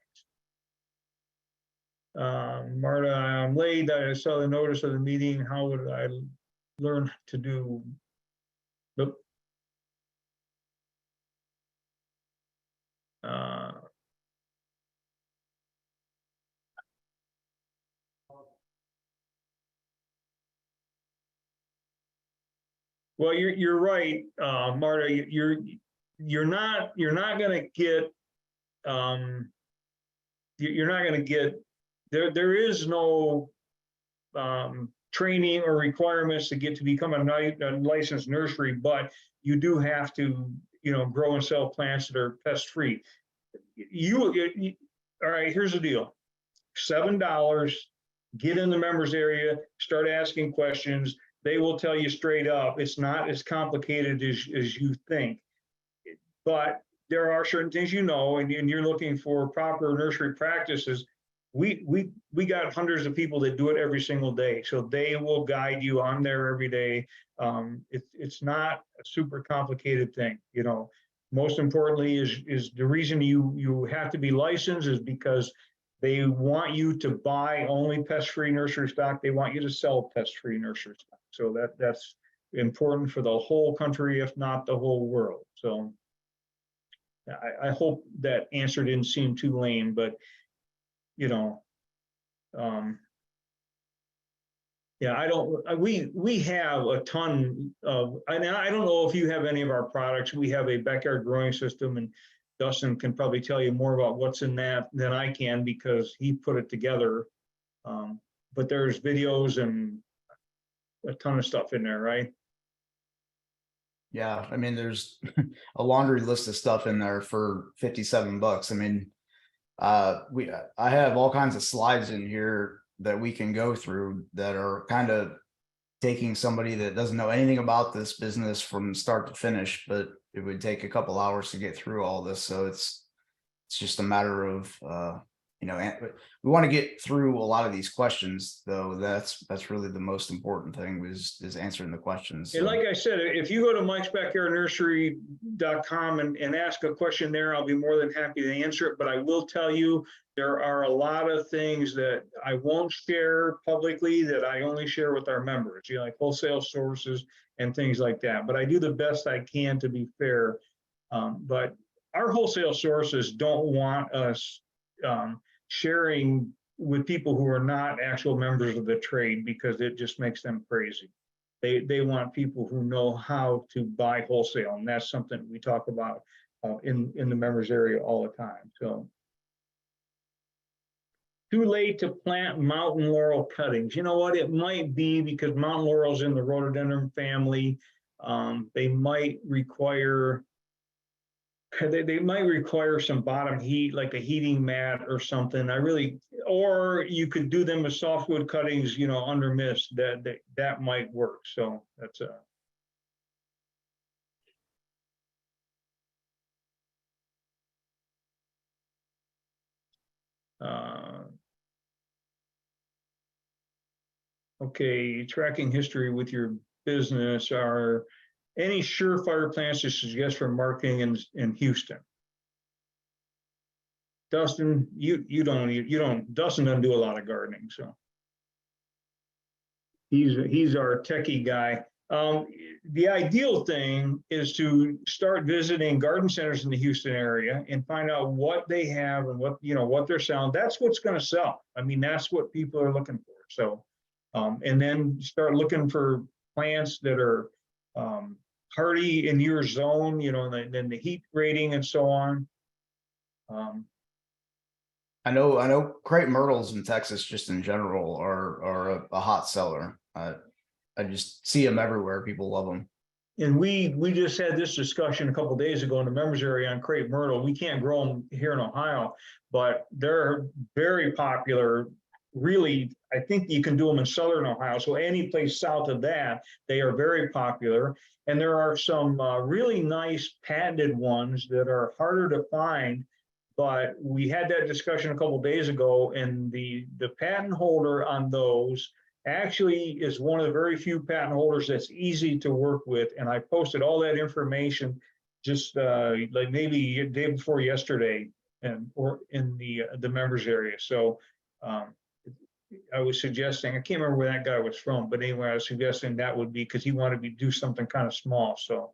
Marta, I'm late. I saw the notice of the meeting. How would I learn to do? Nope. Well, you're right, Marta. You're not going to get you're not going to get there is no training or requirements to become a licensed nursery, but you do have to, you know, grow and sell plants that are pest free. All right, here's the deal. $7, get in the members area, start asking questions. They will tell you straight up, it's not as complicated as you think. But there are certain things, you know, and you're looking for proper nursery practices. we got hundreds of people that do it every single day. So they will guide you on there every day. It's not a super complicated thing, you know. Most importantly is the reason you have to be licensed is because they want you to buy only pest-free nursery stock. They want you to sell pest-free nursery stock. So that's important for the whole country, if not the whole world. So I hope that answer didn't seem too lame, but you know, yeah, we have a ton of, and I don't know if you have any of our products. We have a backyard growing system, and Dustin can probably tell you more about what's in that than I can because he put it together. But there's videos and a ton of stuff in there, right? Yeah, I mean, there's a laundry list of stuff in there for $57. I mean, I have all kinds of slides in here that we can go through that are kind of taking somebody that doesn't know anything about this business from start to finish, but it would take a couple hours to get through all this. So it's just a matter of you know, we want to get through a lot of these questions, though. That's really the most important thing is answering the questions. And like I said, if you go to mikesbackyardnursery.com and ask a question there, I'll be more than happy to answer it. But I will tell you, there are a lot of things that I won't share publicly that I only share with our members, you know, like wholesale sources and things like that. But I do the best I can to be fair. But our wholesale sources don't want us sharing with people who are not actual members of the trade because it just makes them crazy. They want people who know how to buy wholesale, and that's something we talk about in the members area all the time. So, too late to plant mountain laurel cuttings. You know what? It might be because mountain laurel's in the rhododendron family. They might require some bottom heat, like a heating mat or something. Or you could do them as softwood cuttings, you know, under mist. That might work. So that's okay. Tracking history with your business. Are any surefire plans to suggest for marketing in Houston? Dustin, Dustin doesn't do a lot of gardening, so he's our techie guy. The ideal thing is to start visiting garden centers in the Houston area and find out what they have and what they're selling. That's what's going to sell. I mean, that's what people are looking for. So, and then start looking for plants that are hardy in your zone, you know, and then the heat rating and so on. I know crepe myrtles in Texas just in general are a hot seller. I just see them everywhere. People love them. And we just had this discussion a couple of days ago in the members area on crepe myrtle. We can't grow them here in Ohio, but they're very popular. Really, I think you can do them in southern Ohio. So any place south of that, they are very popular. And there are some really nice patented ones that are harder to find. But we had that discussion a couple of days ago, and the patent holder on those actually is one of the very few patent holders that's easy to work with. And I posted all that information just like maybe a day before yesterday, or in the members area. So I was suggesting, I can't remember where that guy was from, but anyway, I was suggesting that would be because he wanted me to do something kind of small. So,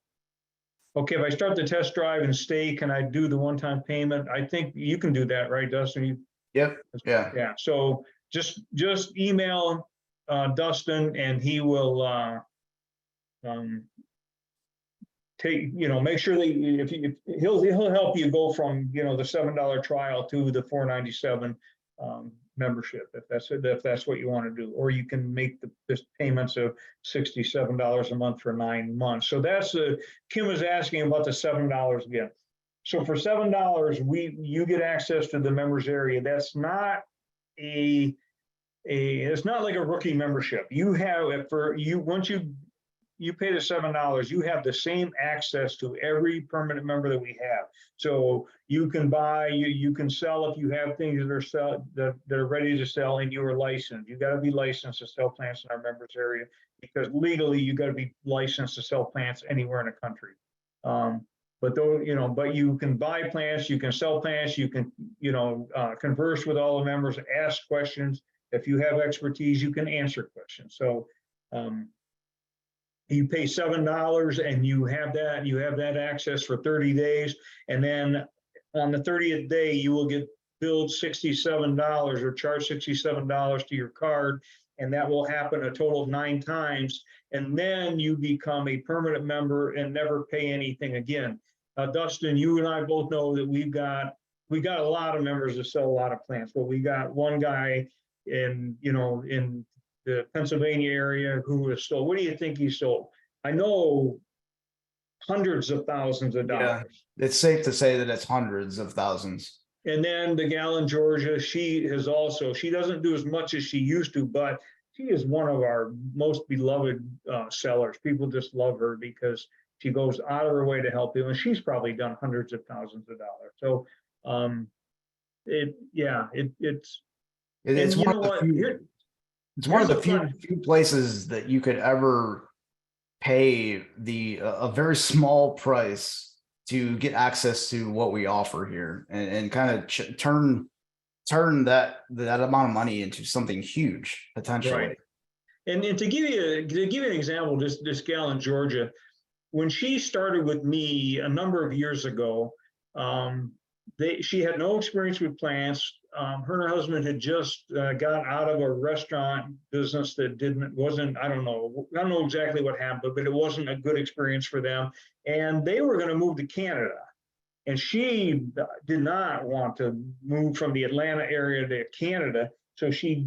okay, if I start the test drive and stay, can I do the one-time payment? I think you can do that, right, Dustin? Yep. Yeah. Yeah. So just email Dustin, and he will make sure that he'll help you go from the $7 trial to the $497 membership, if that's what you want to do, or you can make the payments of $67 a month for 9 months. So that's Kim was asking about the $7 again. So for $7, you get access to the members area. That's not it's not like a rookie membership. You have once you you pay the $7, you have the same access to every permanent member that we have. So you can buy, you can sell if you have things that are ready to sell and you are licensed. You got to be licensed to sell plants in our members area, because legally you got to be licensed to sell plants anywhere in the country. But though, but you can buy plants, you can sell plants, you can, converse with all the members, ask questions. If you have expertise, you can answer questions. So you pay $7 and you have that access for 30 days. And then on the 30th day, you will get billed $67 or charged $67 to your card. And that will happen a total of 9 times. And then you become a permanent member and never pay anything again. Dustin, you and I both know that we got a lot of members that sell a lot of plants. But we got one guy in the Pennsylvania area who has sold. What do you think he sold? I know hundreds of thousands of dollars. Yeah, it's safe to say that it's hundreds of thousands. And then the gal in Georgia, she doesn't do as much as she used to, but she is one of our most beloved sellers. People just love her because she goes out of her way to help people, and she's probably done hundreds of thousands of dollars. So, it's one of the few. It's one of the few places that you could ever pay a very small price to get access to what we offer here, and kind of turn that amount of money into something huge potentially. Right. And to give you an example, this gal in Georgia, when she started with me a number of years ago, she had no experience with plants. Her and her husband had just got out of a restaurant business that I don't know exactly what happened, but it wasn't a good experience for them. And they were going to move to Canada. And she did not want to move from the Atlanta area to Canada. So she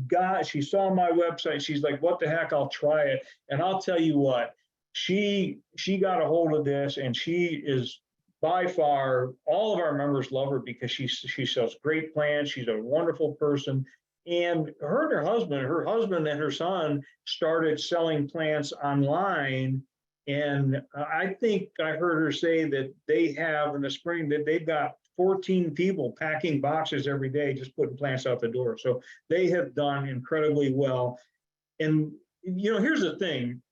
saw my website. She's like, what the heck, I'll try it. And I'll tell you what, she got a hold of this, and she is by far, all of our members love her because she sells great plants. She's a wonderful person. And her husband and her son started selling plants online. And I think I heard her say that they have in the spring that they've got 14 people packing boxes every day, just putting plants out the door. So they have done incredibly well. And, here's the thing.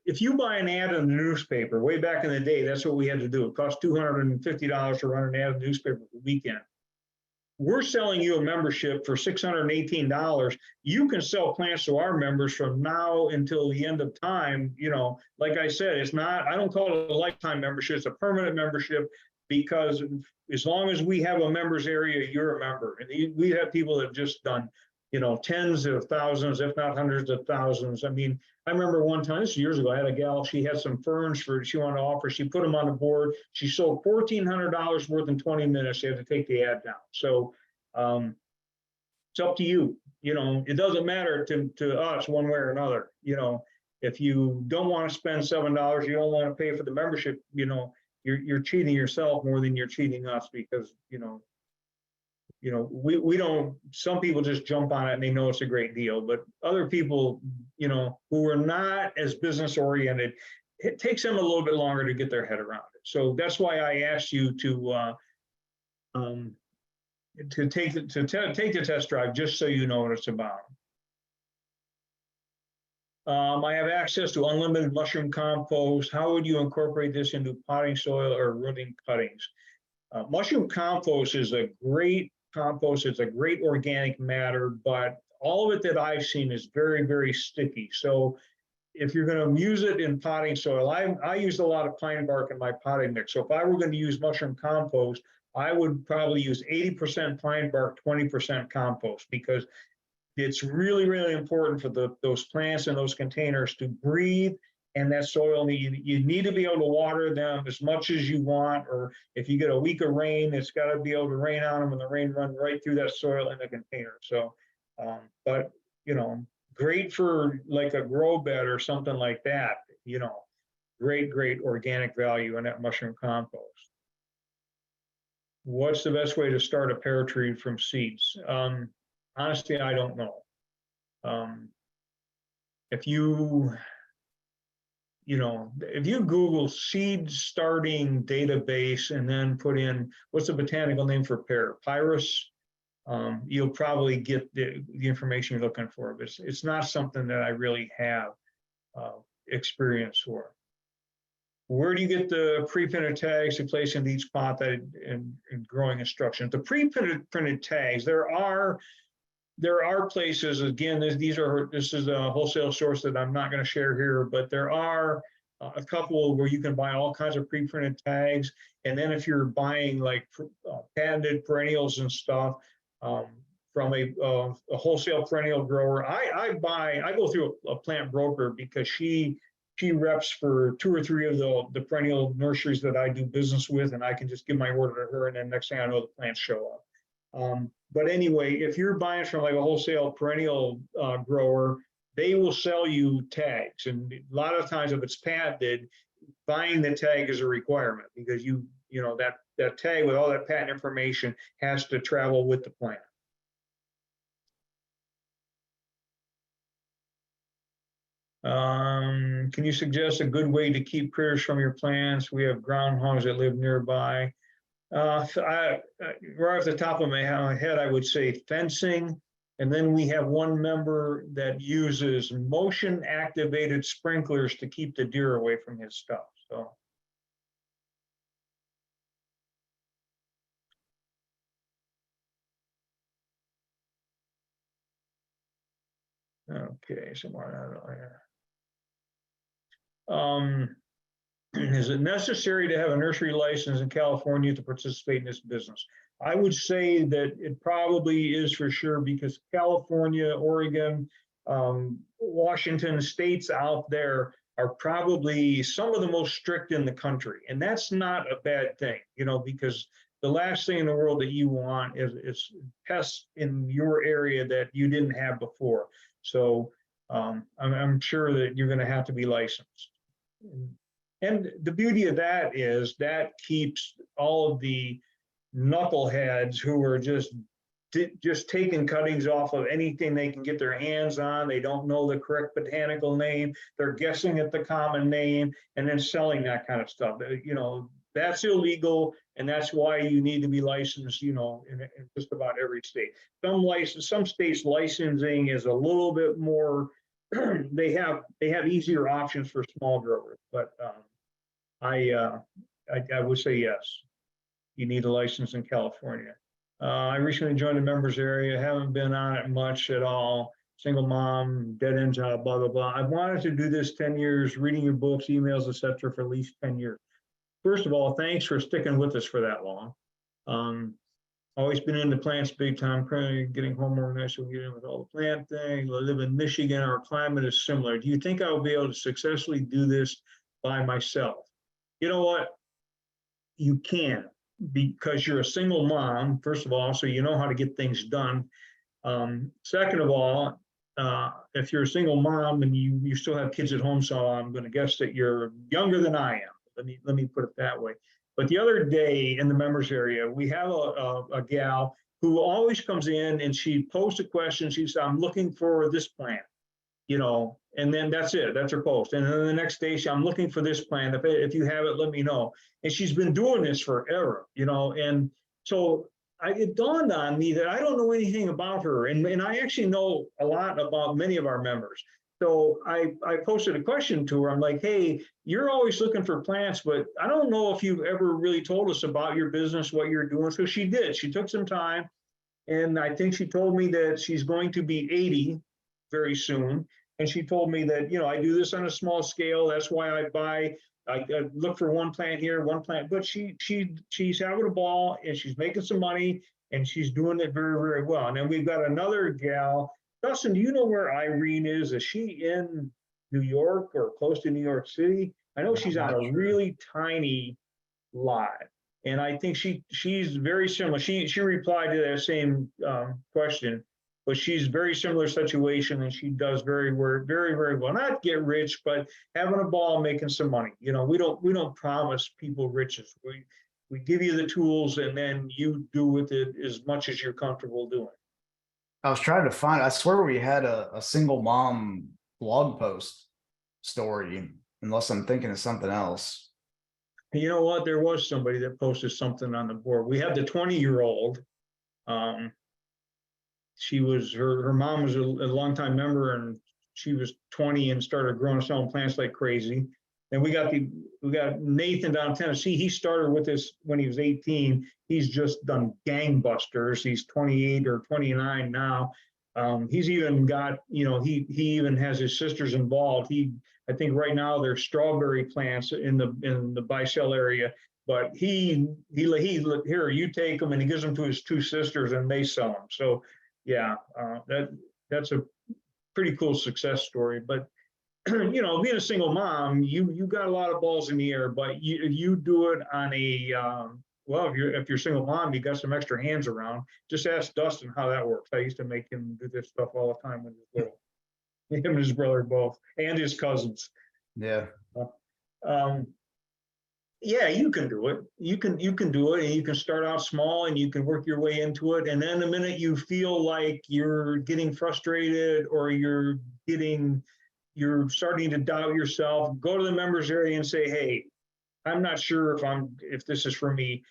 If you buy an ad in the newspaper, way back in the day, that's what we had to do. It cost $250 to run an ad in the newspaper for the weekend. We're selling you a membership for $618. You can sell plants to our members from now until the end of time. Like I said, I don't call it a lifetime membership. It's a permanent membership, because as long as we have a members area, you're a member. And we have people that have just done, tens of thousands, if not hundreds of thousands. I mean, I remember one time, this is years ago, I had a gal, she had some ferns she wanted to offer. She put them on the board. She sold $1,400 worth in 20 minutes. She had to take the ad down. So it's up to you. It doesn't matter to us one way or another. If you don't want to spend $7, you don't want to pay for the membership, you're cheating yourself more than you're cheating us, because, we don't, some people just jump on it and they know it's a great deal, but other people, who are not as business oriented, it takes them a little bit longer to get their head around it. So that's why I asked you to take the test drive, just so you know what it's about. I have access to unlimited mushroom compost. How would you incorporate this into potting soil or rooting cuttings? Mushroom compost is a great compost. It's a great organic matter, but all of it that I've seen is very, very sticky. So if you're going to use it in potting soil, I use a lot of pine bark in my potting mix. So if I were going to use mushroom compost, I would probably use 80% pine bark, 20% compost, because it's really, really important for those plants in those containers to breathe. And that soil, you need to be able to water them as much as you want, or if you get a week of rain, it's got to be able to rain on them, and the rain run right through that soil in the container. So, but great for like a grow bed or something like that. Great organic value in that mushroom compost. What's the best way to start a pear tree from seeds? Honestly, I don't know. If you if you Google seed starting database and then put in, what's the botanical name for pear? Pyrus. You'll probably get the information you're looking for, but it's not something that I really have experience for. Where do you get the pre-printed tags to place into each pot and growing instructions? The pre-printed tags, there are places, again, this is a wholesale source that I'm not going to share here, but there are a couple where you can buy all kinds of pre-printed tags. And then if you're buying like patented perennials and stuff from a wholesale perennial grower, I go through a plant broker because she reps for 2 or 3 of the perennial nurseries that I do business with, and I can just give my order to her, and then next thing I know, the plants show up. But anyway, if you're buying from like a wholesale perennial grower, they will sell you tags. And a lot of times if it's patented, buying the tag is a requirement because that tag with all that patent information has to travel with the plant. Can you suggest a good way to keep critters from your plants? We have groundhogs that live nearby. Right off the top of my head, I would say fencing. And then we have one member that uses motion activated sprinklers to keep the deer away from his stuff. So. Okay, somewhere here. Is it necessary to have a nursery license in California to participate in this business? I would say that it probably is for sure because California, Oregon, Washington, states out there are probably some of the most strict in the country. And that's not a bad thing, because the last thing in the world that you want is pests in your area that you didn't have before. So I'm sure that you're going to have to be licensed. And the beauty of that is that keeps all of the knuckleheads who are just taking cuttings off of anything they can get their hands on. They don't know the correct botanical name. They're guessing at the common name and then selling that kind of stuff. That's illegal, and that's why you need to be licensed, in just about every state. Some states licensing is a little bit more. They have easier options for small growers, but I would say yes. You need a license in California. I recently joined a members area. Haven't been on it much at all. Single mom, dead end job, blah, blah, blah. I've wanted to do this 10 years, reading your books, emails, etc., for at least 10 years. First of all, thanks for sticking with us for that long. Always been into plants big time, getting home organized, so getting with all the plant thing. I live in Michigan. Our climate is similar. Do you think I will be able to successfully do this by myself? You know what? You can, because you're a single mom, first of all, so you know how to get things done. Second of all, if you're a single mom and you still have kids at home, so I'm going to guess that you're younger than I am. Let me put it that way. But the other day in the members area, we have a gal who always comes in and she posts a question. She says, I'm looking for this plant, and then that's it. That's her post. And then the next day, I'm looking for this plant. If you have it, let me know. And she's been doing this forever, and so it dawned on me that I don't know anything about her. And I actually know a lot about many of our members. So I posted a question to her. I'm like, hey, you're always looking for plants, but I don't know if you've ever really told us about your business, what you're doing. So she did. She took some time. And I think she told me that she's going to be 80 very soon. And she told me that, I do this on a small scale. That's why I look for one plant here, one plant. But she's having a ball and she's making some money and she's doing it very, very well. And then we've got another gal. Dustin, do you know where Irene is? Is she in New York or close to New York City? I know she's on a really tiny lot. And I think she's very similar. She replied to that same question, but she's very similar situation, and she does very, very, very well. Not get rich, but having a ball, making some money. We don't promise people riches. We give you the tools, and then you do with it as much as you're comfortable doing. I was trying to find. I swear we had a single mom blog post story, unless I'm thinking of something else. You know what? There was somebody that posted something on the board. We had the 20-year-old. She was her mom was a longtime member, and she was 20 and started growing and selling plants like crazy. And we got Nathan down in Tennessee. He started with this when he was 18. He's just done gangbusters. He's 28 or 29 now. He's even got, he even has his sisters involved. I think right now there's strawberry plants in the buy-sell area. But he here, you take them, and he gives them to his two sisters, and they sell them. So yeah, that's a pretty cool success story. But being a single mom, you got a lot of balls in the air, but you do it on a well, if you're a single mom, you got some extra hands around. Just ask Dustin how that works. I used to make him do this stuff all the time when he was little. Him and his brother both, and his cousins. Yeah. Yeah, you can do it. You can do it, and you can start out small, and you can work your way into it. And then the minute you feel like you're getting frustrated, or you're starting to doubt yourself, go to the members area and say, "Hey, I'm not sure if this is for me."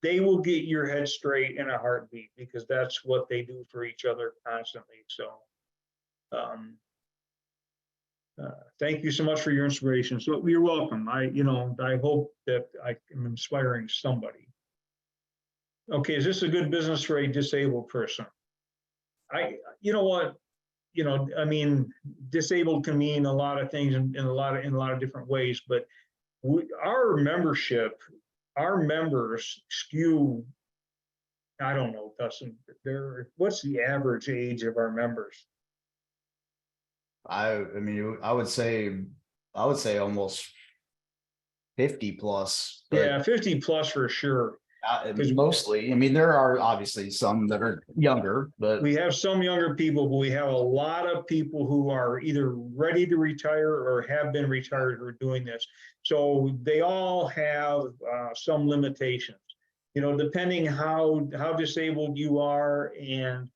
They will get your head straight in a heartbeat, because that's what they do for each other constantly. So, thank you so much for your inspiration. So you're welcome. I hope that I am inspiring somebody. Okay, is this a good business for a disabled person? You know what? I mean, disabled can mean a lot of things in a lot of different ways, but our members skew. I don't know, Dustin. What's the average age of our members? I mean, I would say almost 50 plus. Yeah, 50 plus for sure. Because mostly, I mean, there are obviously some that are younger, but we have some younger people, but we have a lot of people who are either ready to retire or have been retired who are doing this. So they all have some limitations, depending how disabled you are, and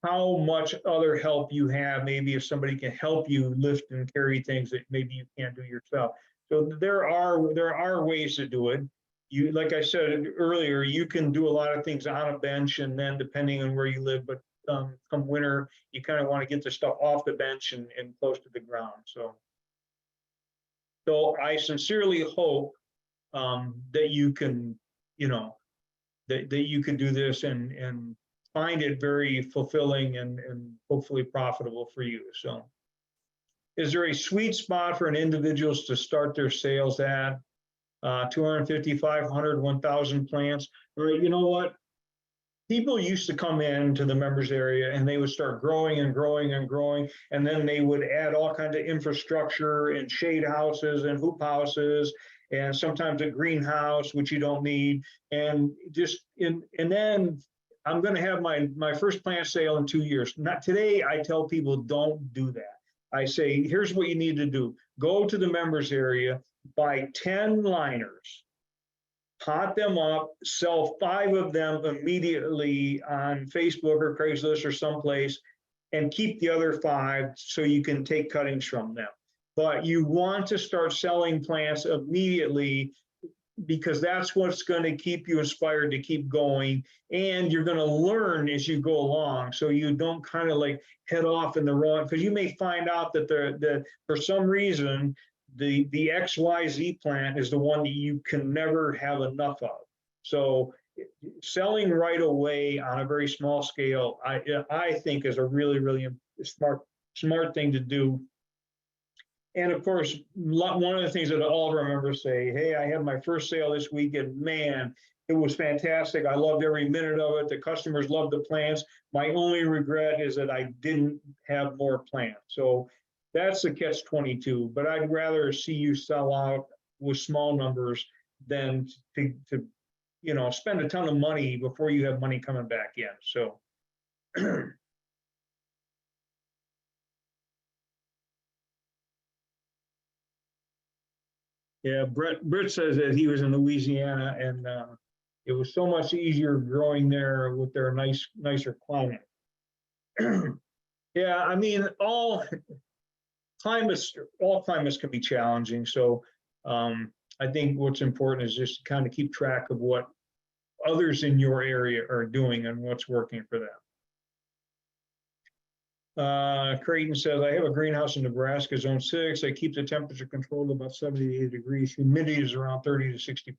how much other help you have. Maybe if somebody can help you lift and carry things that maybe you can't do yourself. So there are ways to do it. Like I said earlier, you can do a lot of things on a bench, and then depending on where you live, but come winter, you kind of want to get the stuff off the bench and close to the ground. So I sincerely hope that you can, that you can do this and find it very fulfilling and hopefully profitable for you. So, is there a sweet spot for an individuals to start their sales at? 250, 500, 1,000 plants. Right? You know what? People used to come into the members area, and they would start growing and growing and growing, and then they would add all kinds of infrastructure and shade houses and hoop houses, and sometimes a greenhouse, which you don't need, and then I'm going to have my first plant sale in 2 years. Not today. I tell people, don't do that. I say, here's what you need to do. Go to the members area, buy 10 liners, pot them up, sell 5 of them immediately on Facebook or Craigslist or someplace, and keep the other 5 so you can take cuttings from them. But you want to start selling plants immediately, because that's what's going to keep you inspired to keep going, and you're going to learn as you go along, so you don't kind of like head off in the wrong, because you may find out that for some reason the XYZ plant is the one that you can never have enough of. So selling right away on a very small scale, I think, is a really, really smart thing to do. And of course, one of the things that all of our members say, hey, I had my first sale this week, and man, it was fantastic. I loved every minute of it. The customers loved the plants. My only regret is that I didn't have more plants. So that's the catch-22. But I'd rather see you sell out with small numbers than to spend a ton of money before you have money coming back in. So yeah, Britt says that he was in Louisiana, and it was so much easier growing there with their nicer climate. Yeah, I mean, climates, all climates can be challenging. So I think what's important is just to kind of keep track of what others in your area are doing and what's working for them. Creighton says, I have a greenhouse in Nebraska, zone 6. I keep the temperature controlled about 78 degrees. Humidity is around 30 to 60%.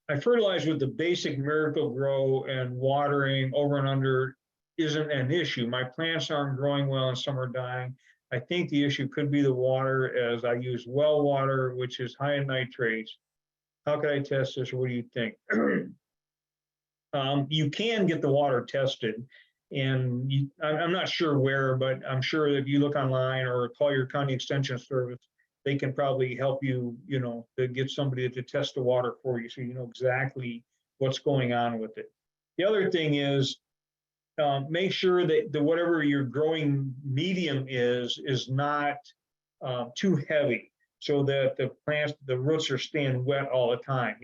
I fertilize with the basic Miracle Grow, and watering over and under isn't an issue. My plants aren't growing well and some are dying. I think the issue could be the water, as I use well water, which is high in nitrates. How can I test this, or what do you think? You can get the water tested, and I'm not sure where, but I'm sure if you look online or call your county extension service, they can probably help you, to get somebody to test the water for you, so you know exactly what's going on with it. The other thing is, make sure that whatever your growing medium is not too heavy, so that the roots are staying wet all the time.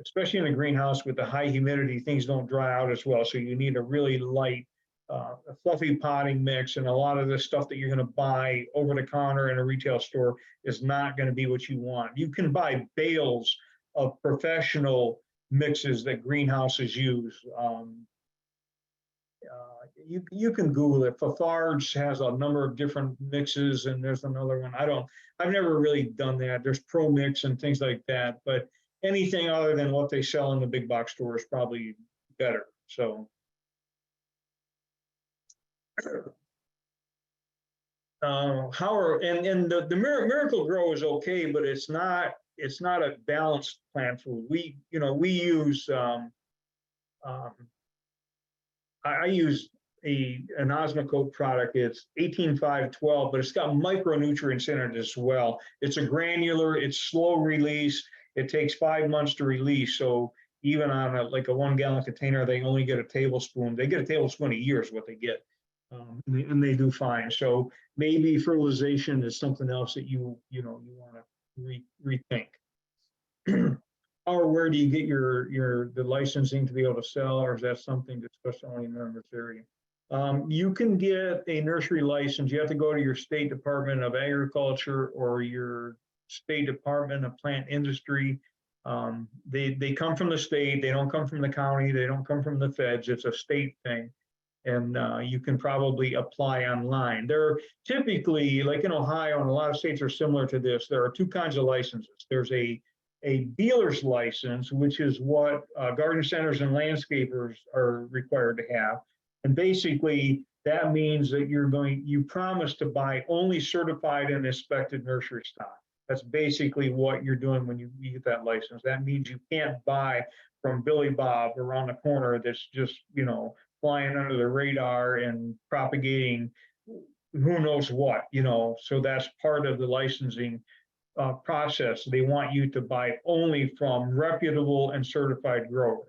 Especially in a greenhouse with the high humidity, things don't dry out as well. So you need a really light, fluffy potting mix, and a lot of the stuff that you're going to buy over the counter in a retail store is not going to be what you want. You can buy bales of professional mixes that greenhouses use. You can Google it. Fafarge has a number of different mixes, and there's another one. I've never really done that. There's Pro Mix and things like that, but anything other than what they sell in the big box store is probably better. So the Miracle Grow is okay, but it's not a balanced plant food. We use I use an Osmocote product. It's 18,512, but it's got micronutrients in it as well. It's a granular, it's slow release. It takes 5 months to release. So even on a 1 gallon container, they only get a tablespoon. They get a tablespoon a year is what they get. And they do fine. So maybe fertilization is something else that you want to rethink. Or where do you get the licensing to be able to sell, or is that something discussed only in the members area? You can get a nursery license. You have to go to your state Department of Agriculture or your state Department of Plant Industry. They come from the state. They don't come from the county. They don't come from the feds. It's a state thing. And you can probably apply online. There are typically, like in Ohio, and a lot of states are similar to this, there are two kinds of licenses. There's a dealer's license, which is what garden centers and landscapers are required to have. And basically, that means that you promise to buy only certified and inspected nursery stock. That's basically what you're doing when you get that license. That means you can't buy from Billy Bob around the corner that's just, flying under the radar and propagating who knows what, so that's part of the licensing process. They want you to buy only from reputable and certified growers.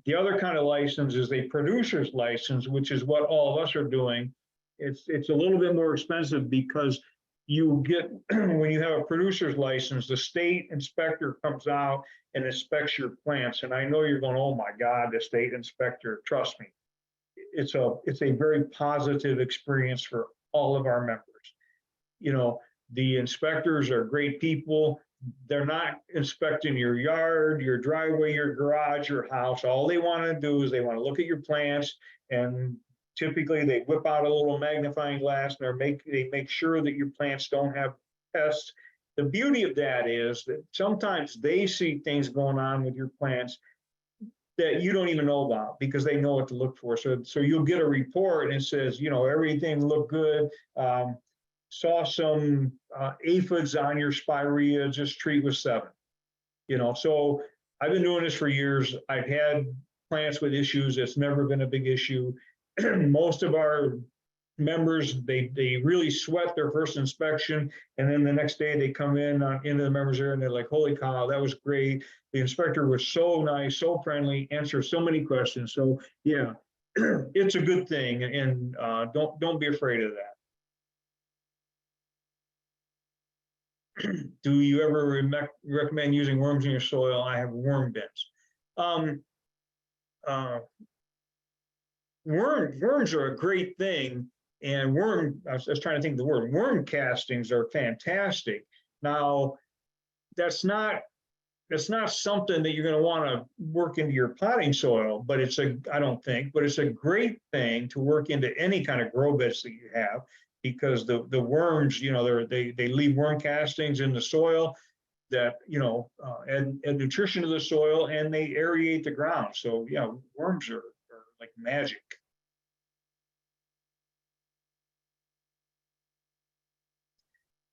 The other kind of license is a producer's license, which is what all of us are doing. It's a little bit more expensive because you get, when you have a producer's license, the state inspector comes out and inspects your plants. And I know you're going, oh my God, the state inspector, trust me. It's a very positive experience for all of our members. The inspectors are great people. They're not inspecting your yard, your driveway, your garage, your house. All they want to do is they want to look at your plants, and typically they whip out a little magnifying glass and they make sure that your plants don't have pests. The beauty of that is that sometimes they see things going on with your plants that you don't even know about because they know what to look for. So you'll get a report and it says, everything looked good. Saw some aphids on your spirea, just treat with 7. So I've been doing this for years. I've had plants with issues. It's never been a big issue. Most of our members, they really sweat their first inspection, and then the next day they come into the members area and they're like, holy cow, that was great. The inspector was so nice, so friendly, answered so many questions. So yeah, it's a good thing, and don't be afraid of that. Do you ever recommend using worms in your soil? I have worm bins. Worms are a great thing And I was trying to think of the word, worm castings are fantastic. Now, that's not something that you're going to want to work into your potting soil, but I don't think, but it's a great thing to work into any kind of grow beds that you have, because the worms, they leave worm castings in the soil that, add nutrition to the soil, and they aerate the ground. So yeah, worms are like magic.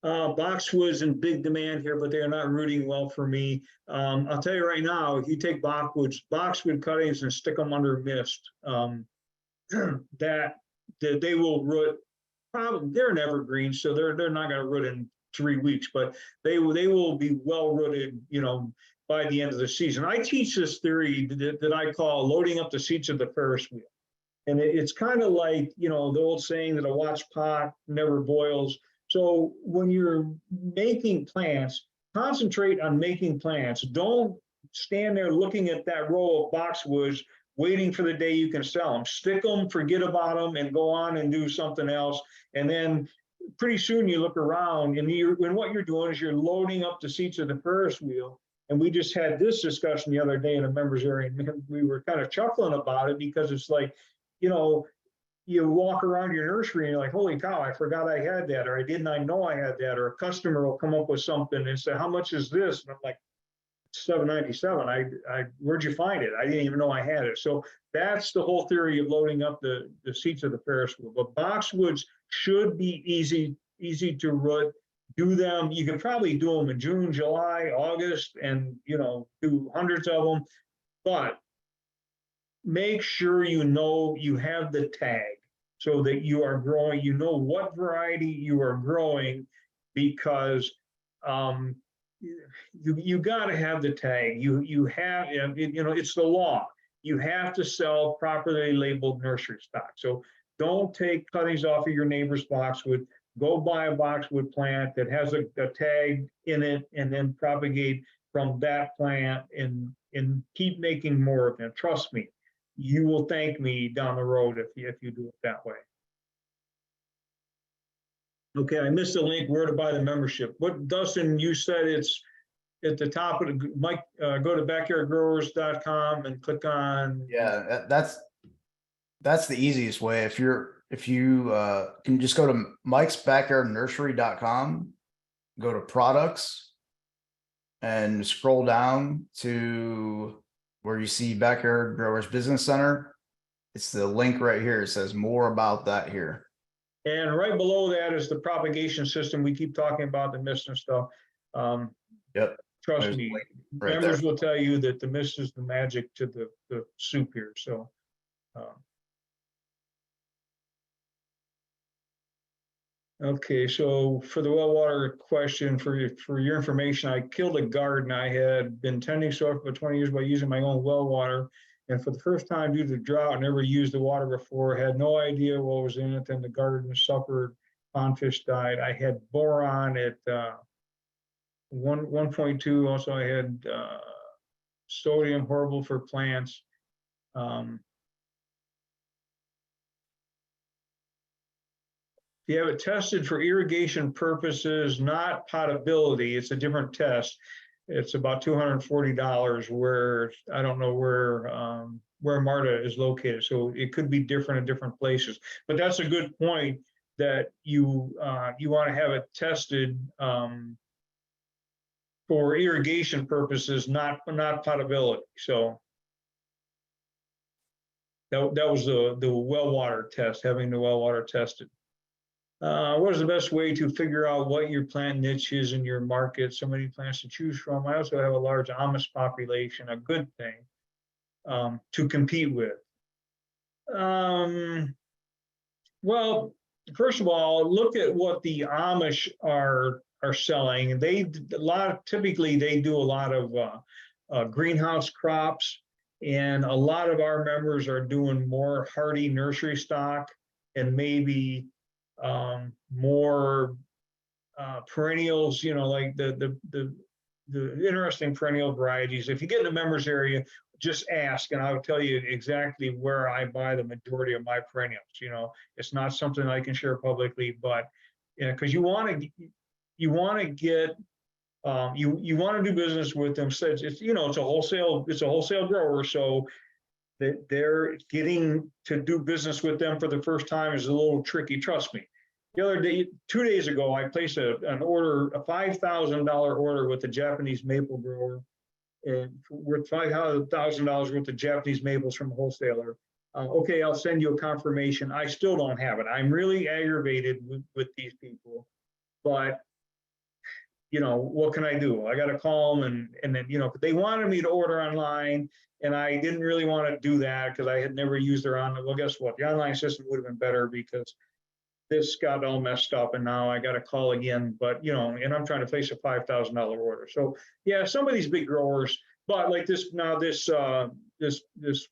Boxwood's in big demand here, but they are not rooting well for me. I'll tell you right now, if you take boxwood cuttings and stick them under mist, that they will root. Probably they're an evergreen, so they're not going to root in 3 weeks, but they will be well rooted, by the end of the season. I teach this theory that I call loading up the seats of the Ferris wheel, and it's kind of like the old saying that a watch pot never boils. So when you're making plants, concentrate on making plants. Don't stand there looking at that row of boxwoods, waiting for the day you can sell them. Stick them, forget about them, and go on and do something else. And then pretty soon you look around, and what you're doing is you're loading up the seats of the Ferris wheel. And we just had this discussion the other day in a members area, and we were kind of chuckling about it, because it's like, you walk around your nursery and you're like, holy cow, I forgot I had that, or I didn't know I had that, or a customer will come up with something and say, how much is this? And I'm like, $7.97. Where'd you find it? I didn't even know I had it. So that's the whole theory of loading up the seats of the Ferris wheel. But boxwoods should be easy to root. Do them. You can probably do them in June, July, August, and do hundreds of them. But make sure you have the tag, so that you are growing, what variety you are growing, because you got to have the tag. You have, it's the law. You have to sell properly labeled nursery stock. So don't take cuttings off of your neighbor's boxwood. Go buy a boxwood plant that has a tag in it, and then propagate from that plant, and keep making more of them. Trust me, you will thank me down the road if you do it that way. Okay, I missed the link where to buy the membership. What, Dustin, you said it's at the top of the Mike, go to backyardgrowers.com and click on. Yeah, that's the easiest way. If you can just go to mikesbackyardnursery.com, go to products, and scroll down to where you see Backyard Growers Business Center. It's the link right here. It says more about that here. And right below that is the propagation system. We keep talking about the mist and stuff. Yep. Trust There's me, right members there. will tell you that the mist is the magic to the soup here. So, okay, so for the well water question, for your information, I killed a garden. I had been tending soil for 20 years by using my own well water. And for the first time, due to drought, never used the water before, had no idea what was in it. And the garden suffered, pondfish died. I had boron at 1.2. Also, I had sodium, horrible for plants. If you have it tested for irrigation purposes, not potability, it's a different test. It's about $240, where I don't know where Marta is located. So it could be different in different places. But that's a good point, that you want to have it tested for irrigation purposes, not potability. So that was the well water test, having the well water tested. What is the best way to figure out what your plant niche is in your market? So many plants to choose from. I also have a large Amish population, a good thing to compete with. Well, first of all, look at what the Amish are selling. Typically they do a lot of greenhouse crops, and a lot of our members are doing more hardy nursery stock, and maybe more perennials, like the the interesting perennial varieties. If you get in the members area, just ask and I'll tell you exactly where I buy the majority of my perennials. You know, it's not something I can share publicly, but because you want to get you want to do business with them. So it's it's a wholesale grower, so that they're getting to do business with them for the first time is a little tricky. Trust me. The other day, 2 days ago, I placed an order, a $5,000 order with a Japanese maple grower, and worth $5,000 worth of Japanese maples from a wholesaler. Okay, I'll send you a confirmation. I still don't have it. I'm really aggravated with these people, but what can I do? I got to call them and then, they wanted me to order online and I didn't really want to do that because I had never used their online. Well, guess what? The online system would have been better because this got all messed up and now I got to call again. But, and I'm trying to place a $5,000 order. So yeah, some of these big growers, but like this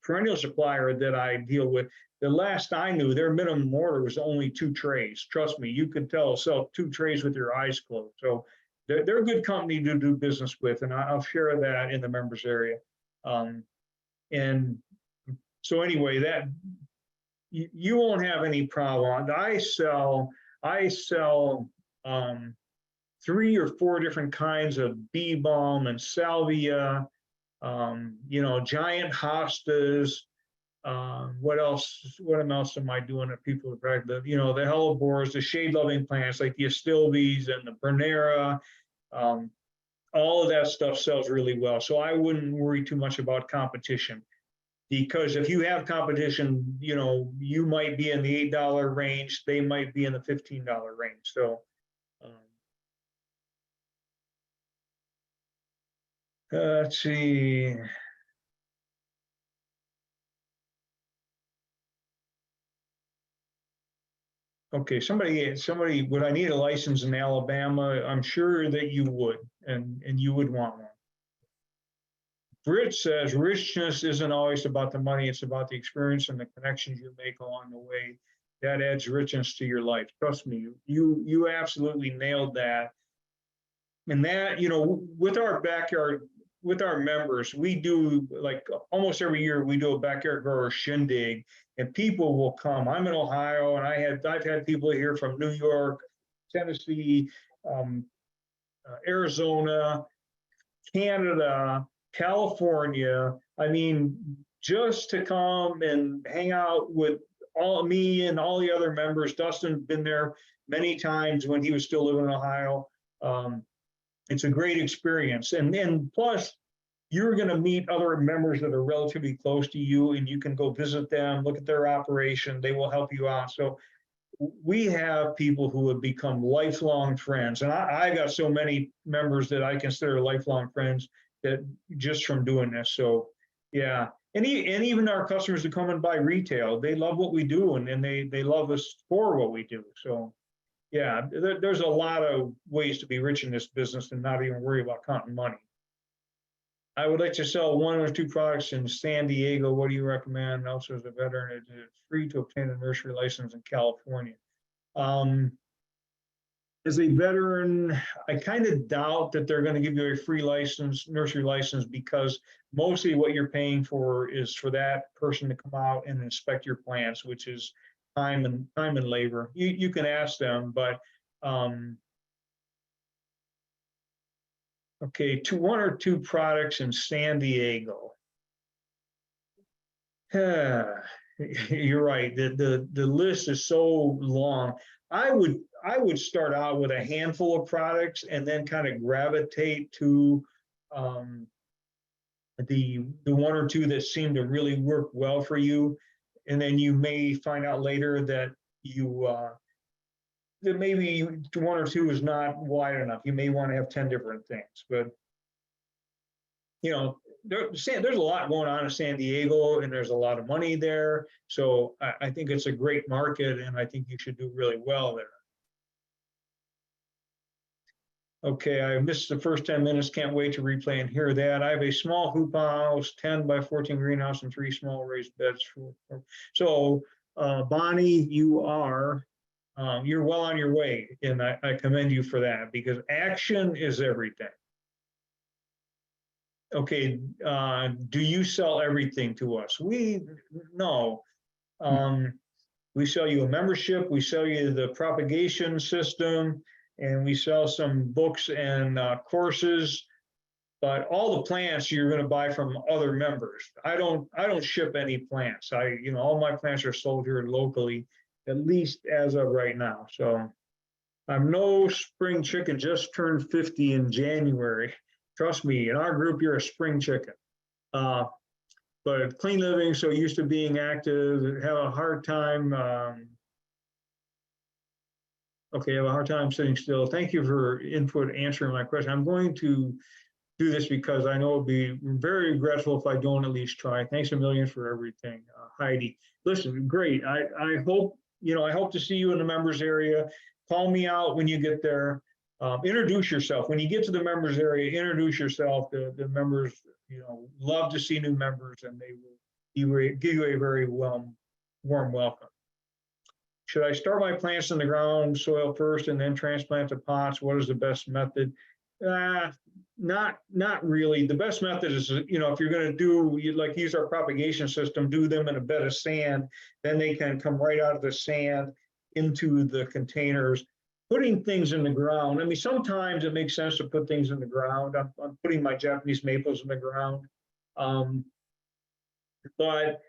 perennial supplier that I deal with, the last I knew, their minimum order was only 2 trays. Trust me, you could sell 2 trays with your eyes closed. So they're a good company to do business with, and I'll share that in the members area. And so anyway, that you won't have any problem. I sell 3 or 4 different kinds of bee balm and salvia, giant hostas. What else? What else am I doing that people are the hellebores, the shade-loving plants like the astilbes and the bernera. All of that stuff sells really well. So I wouldn't worry too much about competition, because if you have competition, you might be in the $8 range, they might be in the $15 range. So let's see. Okay, somebody, would I need a license in Alabama? I'm sure that you would, and you would want one. Brit says richness isn't always about the money, it's about the experience and the connections you make along the way. That adds richness to your life. Trust me, you absolutely nailed that. And that, with our backyard, with our members, we do, like almost every year we do a backyard grower shindig, and people will come. I'm in Ohio, and I've had people here from New York, Tennessee, Arizona, Canada, California. I mean, just to come and hang out with me and all the other members. Dustin's been there many times when he was still living in Ohio. It's a great experience. And then plus, you're going to meet other members that are relatively close to you, and you can go visit them, look at their operation. They will help you out. So we have people who have become lifelong friends. And I got so many members that I consider lifelong friends that just from doing this. So yeah. And even our customers who come and buy retail, they love what we do, and they love us for what we do. So yeah, there's a lot of ways to be rich in this business and not even worry about counting money. I would like to sell 1 or 2 products in San Diego. What do you recommend? Also, as a veteran, it's free to obtain a nursery license in California. As a veteran, I kind of doubt that they're going to give you a free nursery license, because mostly what you're paying for is for that person to come out and inspect your plants, which is time and labor. You can ask them, but okay, 1 or 2 products in San Diego. You're right. The list is so long. I would start out with a handful of products and then kind of gravitate to the 1 or 2 that seem to really work well for you, and then you may find out later that that maybe 1 or 2 is not wide enough. You may want to have 10 different things, but there's a lot going on in San Diego, and there's a lot of money there. So I think it's a great market, and I think you should do really well there. Okay, I missed the first 10 minutes. Can't wait to replay and hear that. I have a small hoop house, 10 by 14 greenhouse, and 3 small raised beds. So Bonnie, you're well on your way, and I commend you for that, because action is everything. okay, do you sell everything to us? No. We sell you a membership, we sell you the propagation system, and we sell some books and courses. But all the plants you're going to buy from other members. I don't ship any plants. All my plants are sold here locally, at least as of right now. So I'm no spring chicken, just turned 50 in January. Trust me, in our group, you're a spring chicken. Uh, but clean living, so used to being active, have a hard time. Okay, have a hard time sitting still. Thank you for input answering my question. I'm going to do this because I know it'll be very regretful if I don't at least try. Thanks a million for everything, Heidi. Listen, great. I hope, I hope to see you in the members area. Call me out when you get there. Introduce yourself. When you get to the members area, introduce yourself. The members, love to see new members, and they will give you a very warm welcome. Should I start my plants in the ground soil first and then transplant to pots? What is the best method? Not really. The best method is, if you're going to use our propagation system, do them in a bed of sand, then they can come right out of the sand into the containers. Putting things in the ground, I mean, sometimes it makes sense to put things in the ground. I'm putting my Japanese maples in the ground. But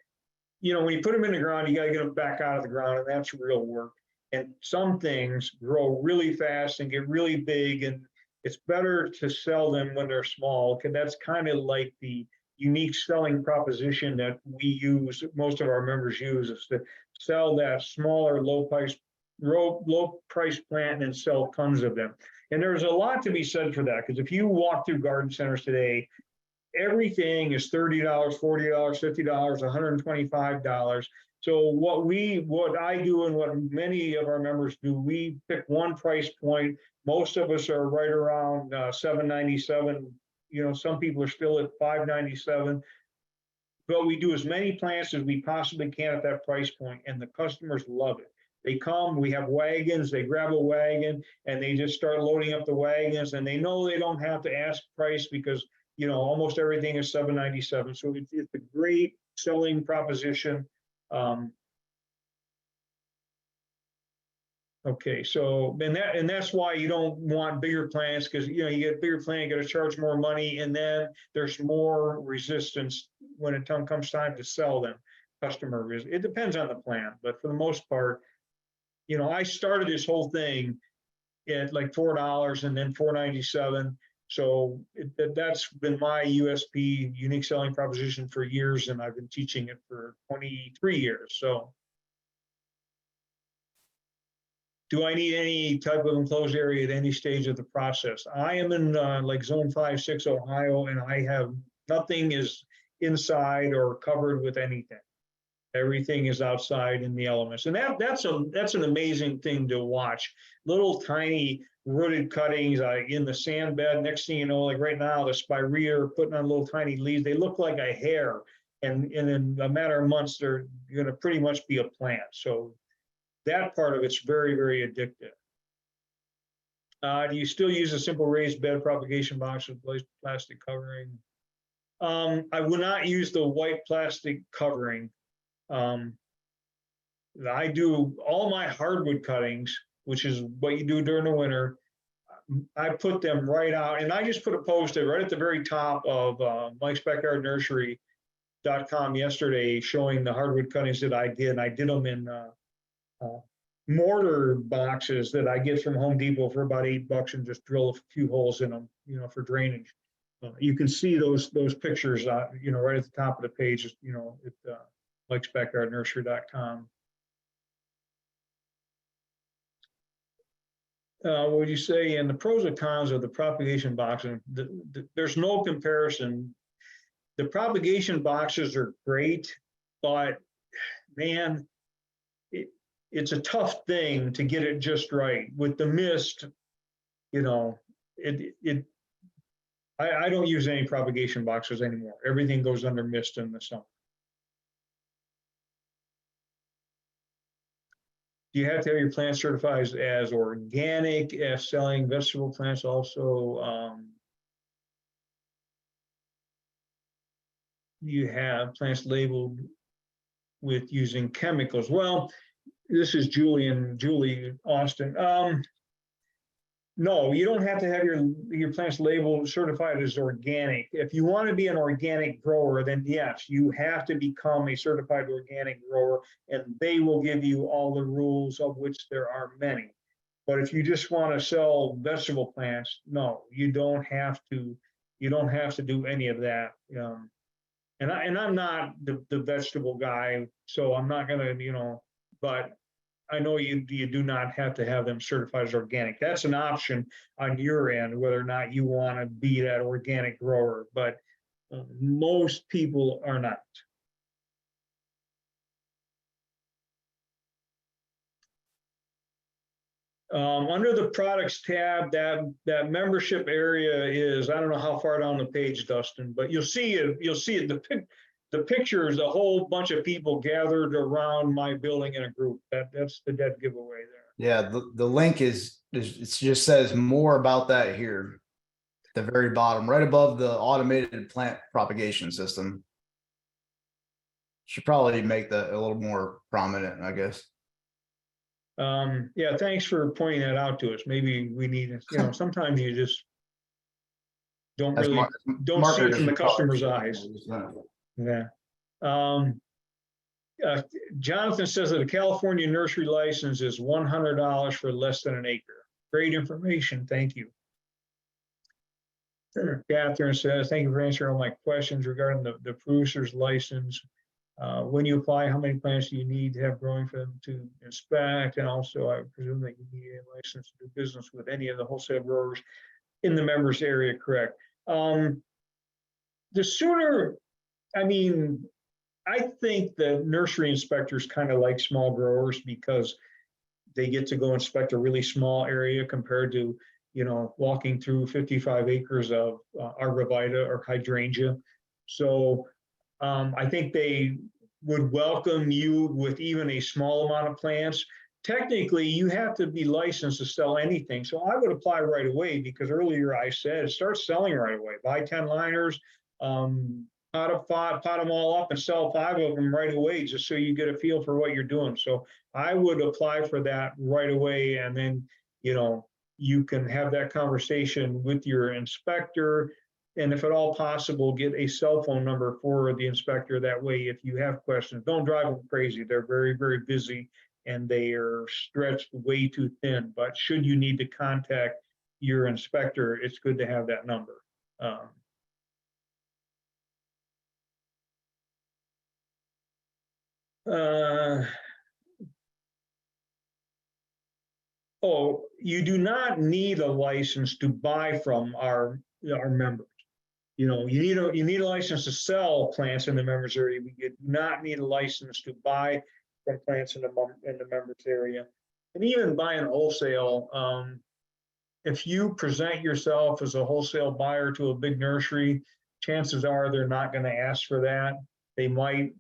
when you put them in the ground, you got to get them back out of the ground, and that's real work. And some things grow really fast and get really big, and it's better to sell them when they're small, because that's kind of like the unique selling proposition that we use, most of our members use, is to sell that smaller, low price plant and sell tons of them. And there's a lot to be said for that, because if you walk through garden centers today, everything is $30, $40, $50, $125. So what I do and what many of our members do, we pick one price point. Most of us are right around $7.97. Some people are still at $5.97. But we do as many plants as we possibly can at that price point, and the customers love it. They come, we have wagons, they grab a wagon, and they just start loading up the wagons, and they know they don't have to ask price because almost everything is $7.97. So it's a great selling proposition. Okay, so that's why you don't want bigger plants, because you get bigger plant, you got to charge more money, and then there's more resistance when it comes time to sell them. It depends on the plant, but for the most part, I started this whole thing at like $4 and then $4.97. So that's been my USP, unique selling proposition, for years, and I've been teaching it for 23 years. So do I need any type of enclosed area at any stage of the process? I am in like zone 5-6 Ohio, and I have nothing is inside or covered with anything. Everything is outside in the elements. And that's an amazing thing to watch. Little tiny rooted cuttings in the sand bed. Next thing you know, like right now, the spirea are putting on little tiny leaves. They look like a hair. And in a matter of months, they're going to pretty much be a plant. So that part of it's very, very addictive. Do you still use a simple raised bed propagation box with plastic covering? I would not use the white plastic covering. I do all my hardwood cuttings, which is what you do during the winter. I put them right out, and I just put a post-it right at the very top of Mike's Backyard Nursery.com yesterday, showing the hardwood cuttings that I did. And I did them in mortar boxes that I get from Home Depot for about $8 and just drill a few holes in them, for drainage. You can see those pictures, right at the top of the page, at Mike's Backyard Nursery.com. What would you say in the pros and cons of the propagation boxing? There's no comparison. The propagation boxes are great, but man, it's a tough thing to get it just right. With the mist, I don't use any propagation boxes anymore. Everything goes under mist in the summer. Do you have to have your plants certified as organic, as selling vegetable plants also? you have plants labeled with using chemicals. Well, this is Julie Austin. No, you don't have to have your plants labeled certified as organic. If you want to be an organic grower, then yes, you have to become a certified organic grower, and they will give you all the rules, of which there are many. But if you just want to sell vegetable plants, no, you don't have to. You don't have to do any of that. And I'm not the vegetable guy, so I'm not gonna, but I know you do not have to have them certified as organic. That's an option on your end, whether or not you want to be that organic grower, but most people are not. Under the products tab, that membership area is, I don't know how far down the page, Dustin, but you'll see it. The picture is a whole bunch of people gathered around my building in a group. That's the dead giveaway there. Yeah, the link is it just says more about that here at the very bottom, right above the automated plant propagation system. Should probably make that a little more prominent, I guess. Yeah, thanks for pointing that out to us. Maybe we need, sometimes you just don't see it from the customer's eyes. Yeah. Jonathan says that a California nursery license is $100 for less than an acre. Great information. Thank you. Catherine says, thank you for answering all my questions regarding the producer's license. When you apply, how many plants do you need to have growing for them to inspect? And also, I presume that you need a license to do business with any of the wholesale growers in the members area, correct? The sooner, I think the nursery inspectors kind of like small growers because they get to go inspect a really small area compared to, walking through 55 acres of arborvitae or hydrangea. So I think they would welcome you with even a small amount of plants. Technically, you have to be licensed to sell anything. So I would apply right away because earlier I said, start selling right away. Buy 10 liners, pot them all up and sell 5 of them right away just so you get a feel for what you're doing. So I would apply for that right away. And then, you can have that conversation with your inspector. And if at all possible, get a cell phone number for the inspector. That way, if you have questions, don't drive them crazy. They're very, very busy and they are stretched way too thin. But should you need to contact your inspector, it's good to have that number. You do not need a license to buy from our members. You need a license to sell plants in the members area. You do not need a license to buy from plants in the members area. And even buying wholesale, if you present yourself as a wholesale buyer to a big nursery, chances are they're not going to ask for that. They might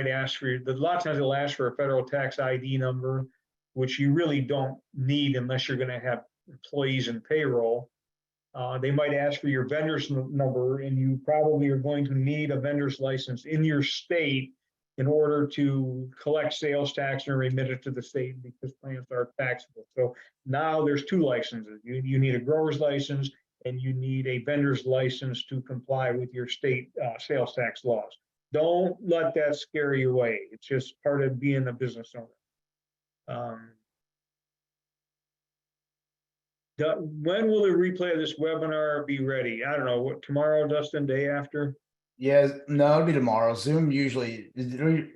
ask for a lot of times they'll ask for a federal tax ID number, which you really don't need unless you're going to have employees and payroll. They might ask for your vendor's number, and you probably are going to need a vendor's license in your state in order to collect sales tax and remit it to the state because plants are taxable. So now there's 2 licenses. You need a grower's license and you need a vendor's license to comply with your state sales tax laws. Don't let that scare you away. It's just part of being a business owner. When will the replay of this webinar be ready? I don't know, what, tomorrow, Dustin, day after? Yeah, no, it'll be tomorrow. Zoom usually,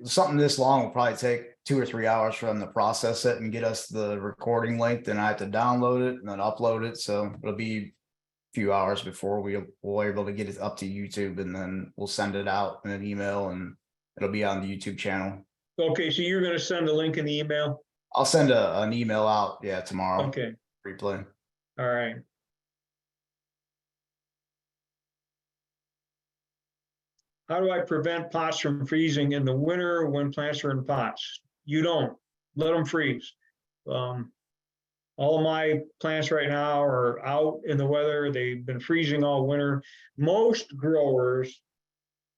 something this long will probably take 2 or 3 hours for them to process it and get us the recording link. Then I have to download it and then upload it. So it'll be a few hours before we'll able to get it up to YouTube, and then we'll send it out in an email and it'll be on the YouTube channel. Okay, so you're going to send a link in the email? I'll send an email out, yeah, tomorrow. Okay. Replay. All right. How do I prevent pots from freezing in the winter when plants are in pots? You don't. Let them freeze. All of my plants right now are out in the weather. They've been freezing all winter. Most growers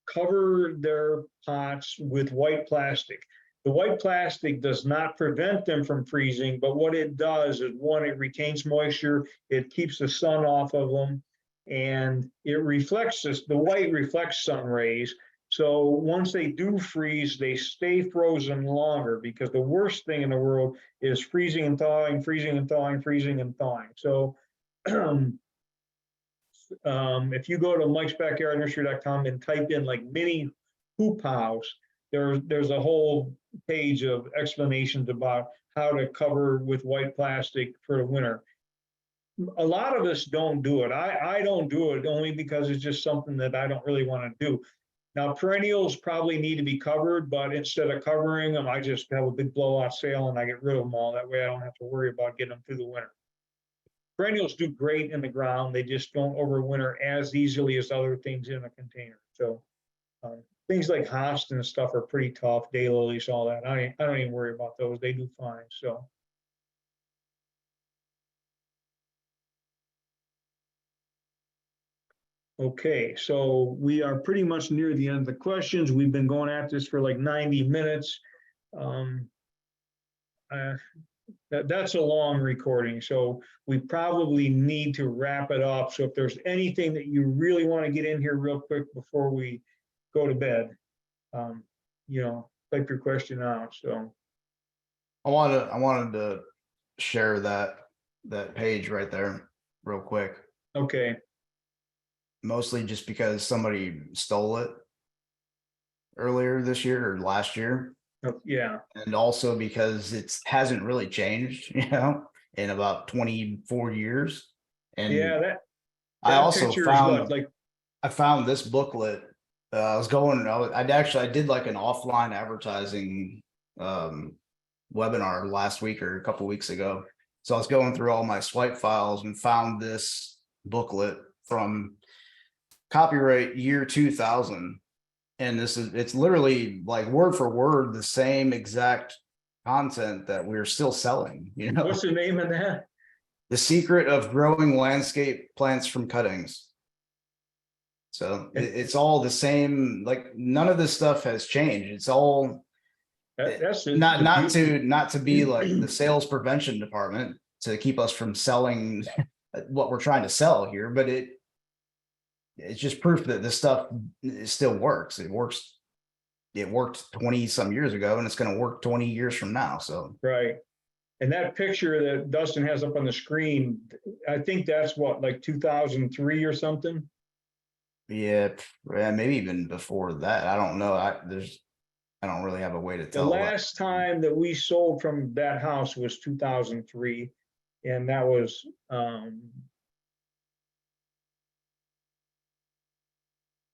cover their pots with white plastic. The white plastic does not prevent them from freezing, but what it does is, one, it retains moisture, it keeps the sun off of them, and it reflects this, the white reflects sun rays. So once they do freeze, they stay frozen longer, because the worst thing in the world is freezing and thawing, freezing and thawing, freezing and thawing. So if you go to mikesbackyardnursery.com and type in like mini hoop house, there's a whole page of explanations about how to cover with white plastic for the winter. A lot of us don't do it. I don't do it only because it's just something that I don't really want to do. Now, perennials probably need to be covered, but instead of covering them, I just have a big blowout sale and I get rid of them all. That way I don't have to worry about getting them through the winter. Perennials do great in the ground. They just don't overwinter as easily as other things in a container. So things like hosta and stuff are pretty tough. Daylilies, all that. I don't even worry about those. They do fine. So. Okay, so we are pretty much near the end of the questions. We've been going at this for like 90 minutes. That's a long recording, so we probably need to wrap it up. So if there's anything that you really want to get in here real quick before we go to bed, type your question out. So I wanted to share that page right there real quick. Okay. Mostly just because somebody stole it earlier this year or last year. Yeah. And also because it hasn't really changed, in about 24 years. And yeah, that I also found I found this booklet. I did like an offline advertising webinar last week or a couple weeks ago. So I was going through all my swipe files and found this booklet from copyright year 2000. And it's literally like word for word the same exact content that we're still selling. What's the name of that? The Secret of Growing Landscape Plants from Cuttings. So it's all the same. Like none of this stuff has changed. It's all that's not to be like the sales prevention department to keep us from selling what we're trying to sell here, but it's just proof that this stuff still works. It worked 20 some years ago, and it's going to work 20 years from now. So right. And that picture that Dustin has up on the screen, I think that's what, like 2003 or something. Yeah, maybe even before that. I don't know. I don't really have a way to tell. The last time that we sold from that house was 2003, and that was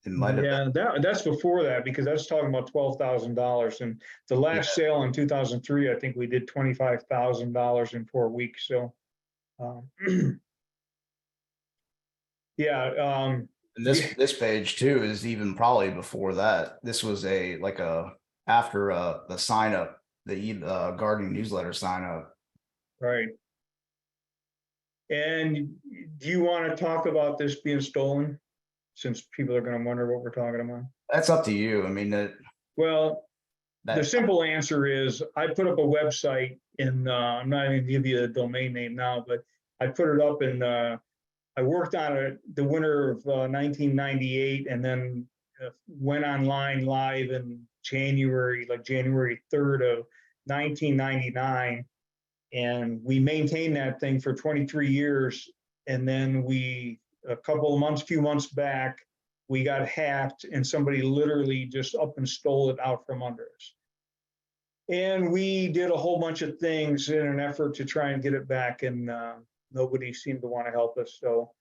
that's before that, because that's talking about $12,000, and the last sale in 2003, I think we did $25,000 in 4 weeks. So and this page too is even probably before that. This was after the sign up, the gardening newsletter sign up. Right. And do you want to talk about this being stolen, since people are going to wonder what we're talking about? That's up to you. I mean, the simple answer is I put up a website I'm not going to give you a domain name now, but I put it up and I worked on it the winter of 1998, and then went online live in January 3rd of 1999. And we maintained that thing for 23 years. And then few months back, we got hacked, and somebody literally just up and stole it out from under us. And we did a whole bunch of things in an effort to try and get it back, and nobody seemed to want to help us. So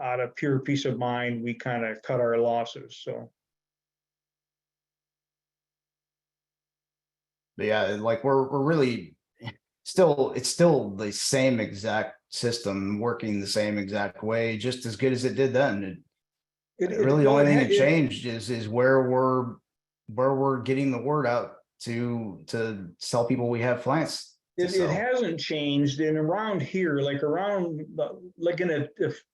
out of pure peace of mind, we kind of cut our losses. So. But yeah, like we're really it's still the same exact system working the same exact way, just as good as it did then. The only thing that changed is where we're getting the word out to tell people we have plants to It sell. hasn't changed. And around here, like in a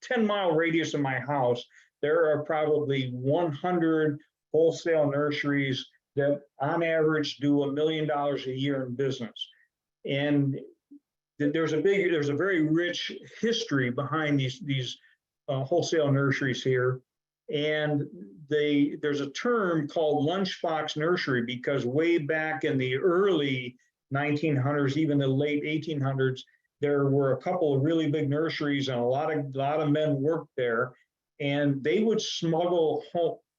10-mile radius of my house, there are probably 100 wholesale nurseries that on average do $1 million a year in business. And there's a very rich history behind these wholesale nurseries here. And there's a term called lunchbox nursery because way back in the early 1900s, even the late 1800s, there were a couple of really big nurseries and a lot of men worked there, and they would smuggle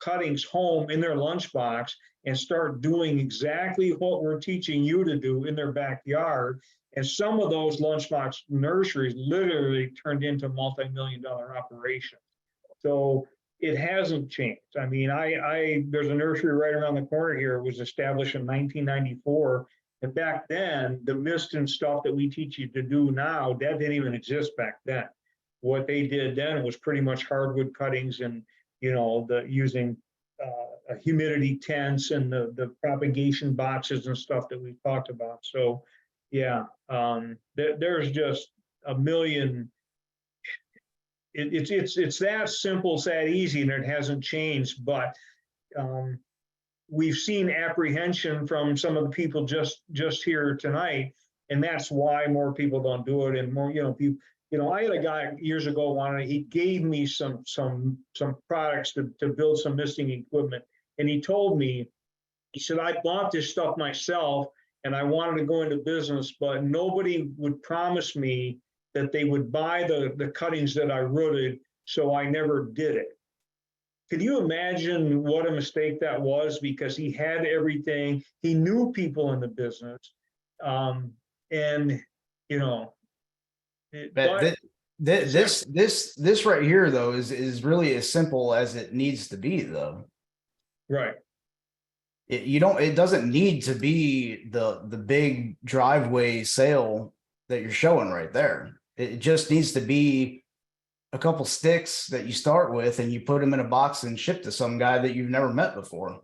cuttings home in their lunchbox and start doing exactly what we're teaching you to do in their backyard. And some of those lunchbox nurseries literally turned into multi-million-dollar operations. So it hasn't changed. I mean, there's a nursery right around the corner here. It was established in 1994. And back then, the mist and stuff that we teach you to do now, that didn't even exist back then. What they did then was pretty much hardwood cuttings and, using humidity tents and the propagation boxes and stuff that we've talked about. So, yeah, there's just a million. It's that simple, it's that easy, and it hasn't changed. But we've seen apprehension from some of the people just here tonight, and that's why more people don't do it. And more, people. I had a guy years ago he gave me some products to build some misting equipment, and he told me, he said, I bought this stuff myself, and I wanted to go into business, but nobody would promise me that they would buy the cuttings that I rooted, so I never did it. Could you imagine what a mistake that was? Because he had everything, he knew people in the business, and But this right here though is really as simple as it needs to be though. Right. It doesn't need to be the big driveway sale that you're showing right there. It just needs to be a couple sticks that you start with and you put them in a box and ship to some guy that you've never met before.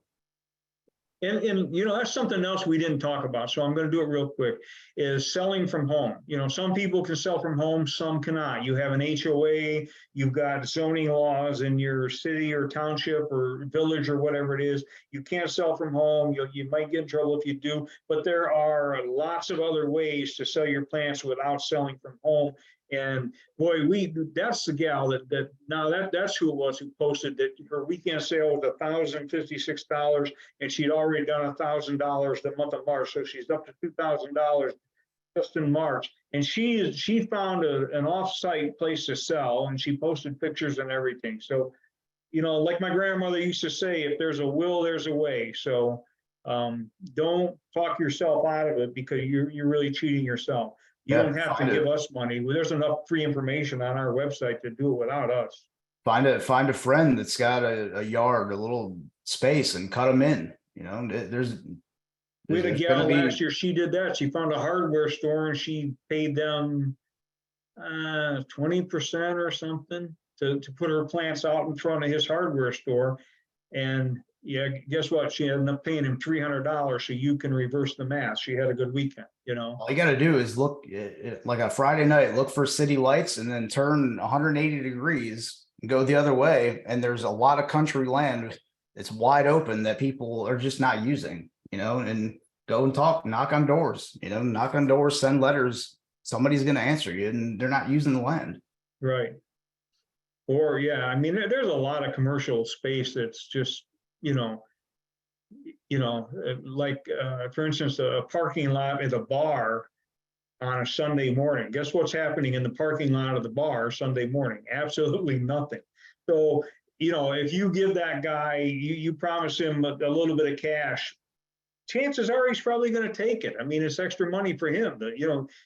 And that's something else we didn't talk about, so I'm going to do it real quick, is selling from home. Some people can sell from home, some cannot. You have an HOA, you've got zoning laws in your city or township or village or whatever it is. You can't sell from home. You might get in trouble if you do, but there are lots of other ways to sell your plants without selling from home. And boy, that's the gal that's who it was who posted that her weekend sale was $1,056, and she'd already done $1,000 the month of March, so she's up to $2,000 just in March. And she found an off-site place to sell, and she posted pictures and everything. So, like my grandmother used to say, if there's a will, there's a way. So don't talk yourself out of it, because you're really cheating yourself. You don't have to give us money. There's enough free information on our website to do it without us. Find a friend that's got a yard, a little space, and cut them in. We had a gal last year. She did that. She found a hardware store and she paid them 20% or something to put her plants out in front of his hardware store. And yeah, guess what? She ended up paying him $300, so you can reverse the math. She had a good weekend, All you got to do is look like a Friday night, look for city lights and then turn 180 degrees and go the other way. And there's a lot of country land that's wide open that people are just not using, and go and knock on doors, send letters. Somebody's going to answer you, and they're not using the land. Right. Or, yeah, I mean, there's a lot of commercial space that's just, like, for instance, a parking lot at a bar on a Sunday morning. Guess what's happening in the parking lot of the bar Sunday morning? Absolutely nothing. So, if you give that guy, you promise him a little bit of cash, chances are he's probably going to take it. I mean, it's extra money for him.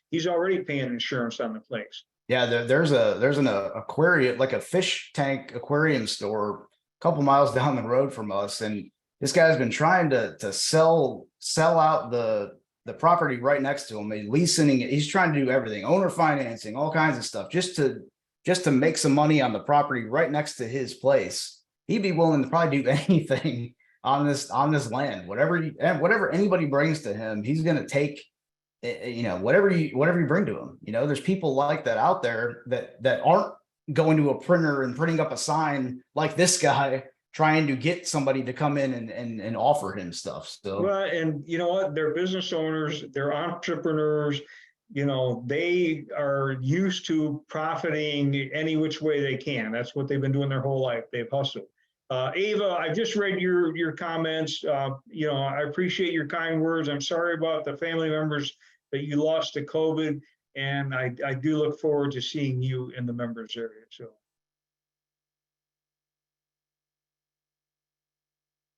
He's already paying insurance on the place. Yeah, there's an aquarium, like a fish tank aquarium store a couple miles down the road from us, and this guy's been trying to sell out the property right next to him. He's leasing it. He's trying to do everything, owner financing, all kinds of stuff, just to make some money on the property right next to his place. He'd be willing to probably do anything on this land, whatever anybody brings to him, he's going to take you know, whatever you bring to them. You know, there's people like that out there that aren't going to a printer and printing up a sign like this guy trying to get somebody to come in and offer him stuff. So Well, and you know what? They're business owners, they're entrepreneurs. You know, they are used to profiting any which way they can. That's what they've been doing their whole life. They've hustled. Ava, I just read your comments. You know, I appreciate your kind words. I'm sorry about the family members that you lost to COVID, and I do look forward to seeing you in the members area. So.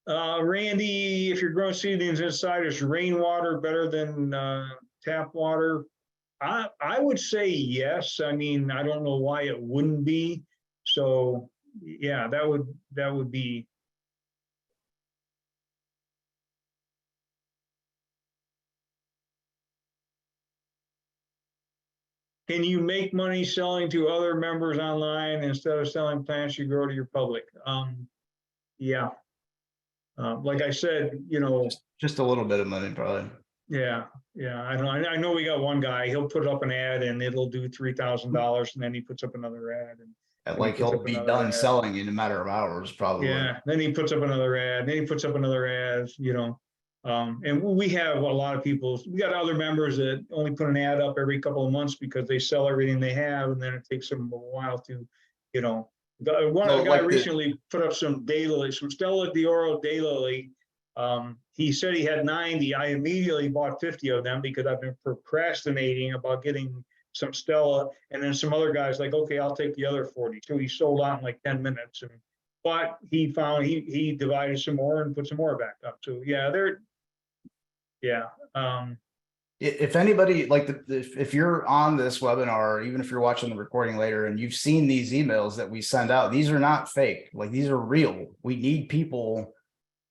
Randy, if you're growing seedlings inside, is rainwater better than tap water? I would say yes. I mean, I don't know why it wouldn't be. So yeah, that would be. Can you make money selling to other members online instead of selling plants you grow to your public? Yeah. Like I said, you know, just a little bit of money, probably. yeah, I know. I know we got one guy. He'll put up an ad and it'll do $3,000, and then he puts up another ad, and Like he'll be done selling in a matter of hours, probably. Yeah, then he puts up another ad. Then he puts up another ad. You know, and we have a lot of people. We got other members that only put an ad up every couple of months because they sell everything they have, and then it takes them a while to, you know. One of the guy recently put up some daylilies, some Stella D'Oro daylily. He said he had 90. I immediately bought 50 of them because I've been procrastinating about getting some Stella, and then some other guys like, okay, I'll take the other 40. So he sold out in like 10 minutes. But he found he divided some more and put some more back up. So yeah, if anybody if you're on this webinar, even if you're watching the recording later and you've seen these emails that we send out, these are not fake. Like, these are real. We need people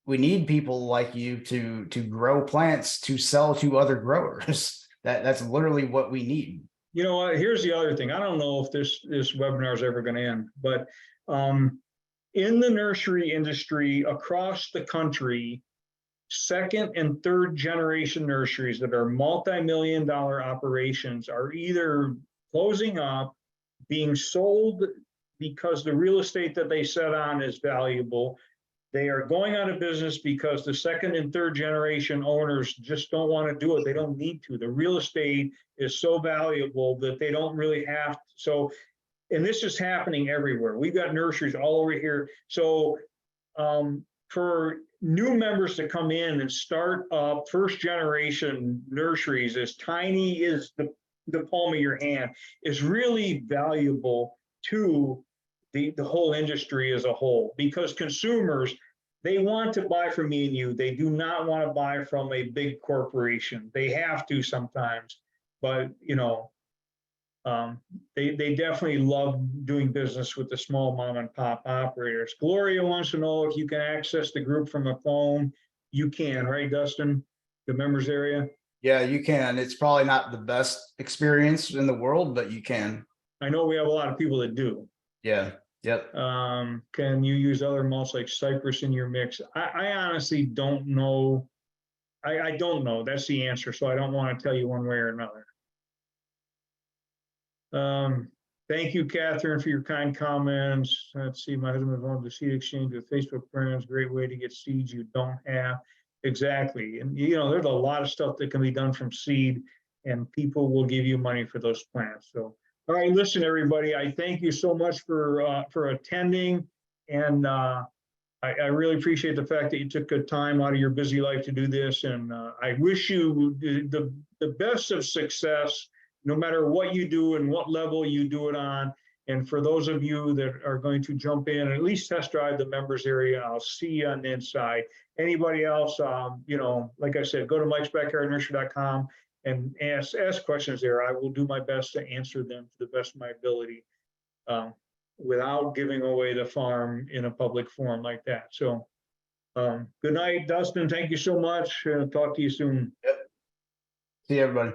like you to grow plants to sell to other growers. That's literally what we need. You know what? Here's the other thing. I don't know if this webinar is ever going to end, but in the nursery industry across the country, second and third generation nurseries that are multi-million-dollar operations are either closing up, being sold because the real estate that they set on is valuable. They are going out of business because the second and third generation owners just don't want to do it. They don't need to. The real estate is so valuable that they don't really have to. So, and this is happening everywhere. We've got nurseries all over here. So for new members to come in and start up first generation nurseries as tiny as the palm of your hand is really valuable to the whole industry as a whole, because consumers, they want to buy from me and you. They do not want to buy from a big corporation. They have to sometimes, but you know, they definitely love doing business with the small mom and pop operators. Gloria wants to know if you can access the group from a phone. You can, right, Dustin? The members area? Yeah, you can. It's probably not the best experience in the world, but you can. I know we have a lot of people that do. Yeah. Yep. Can you use other mulch like cypress in your mix? I honestly don't know. I don't know. That's the answer. So I don't want to tell you one way or another. Thank you, Catherine, for your kind comments. Let's see, my husband was on the seed exchange with Facebook friends. Great way to get seeds you don't have. Exactly. And you know, there's a lot of stuff that can be done from seed, and people will give you money for those plants. So, all right, listen, everybody, I thank you so much for attending. And I really appreciate the fact that you took good time out of your busy life to do this. And I wish you the best of success, no matter what you do and what level you do it on. And for those of you that are going to jump in and at least test drive the members area, I'll see you on the inside. Anybody else, you know, like I said, go to mikesbackyardnursery.com and ask questions there. I will do my best to answer them to the best of my ability without giving away the farm in a public forum like that. So good night, Dustin. Thank you so much. Talk to you soon. Yep. See you, everybody.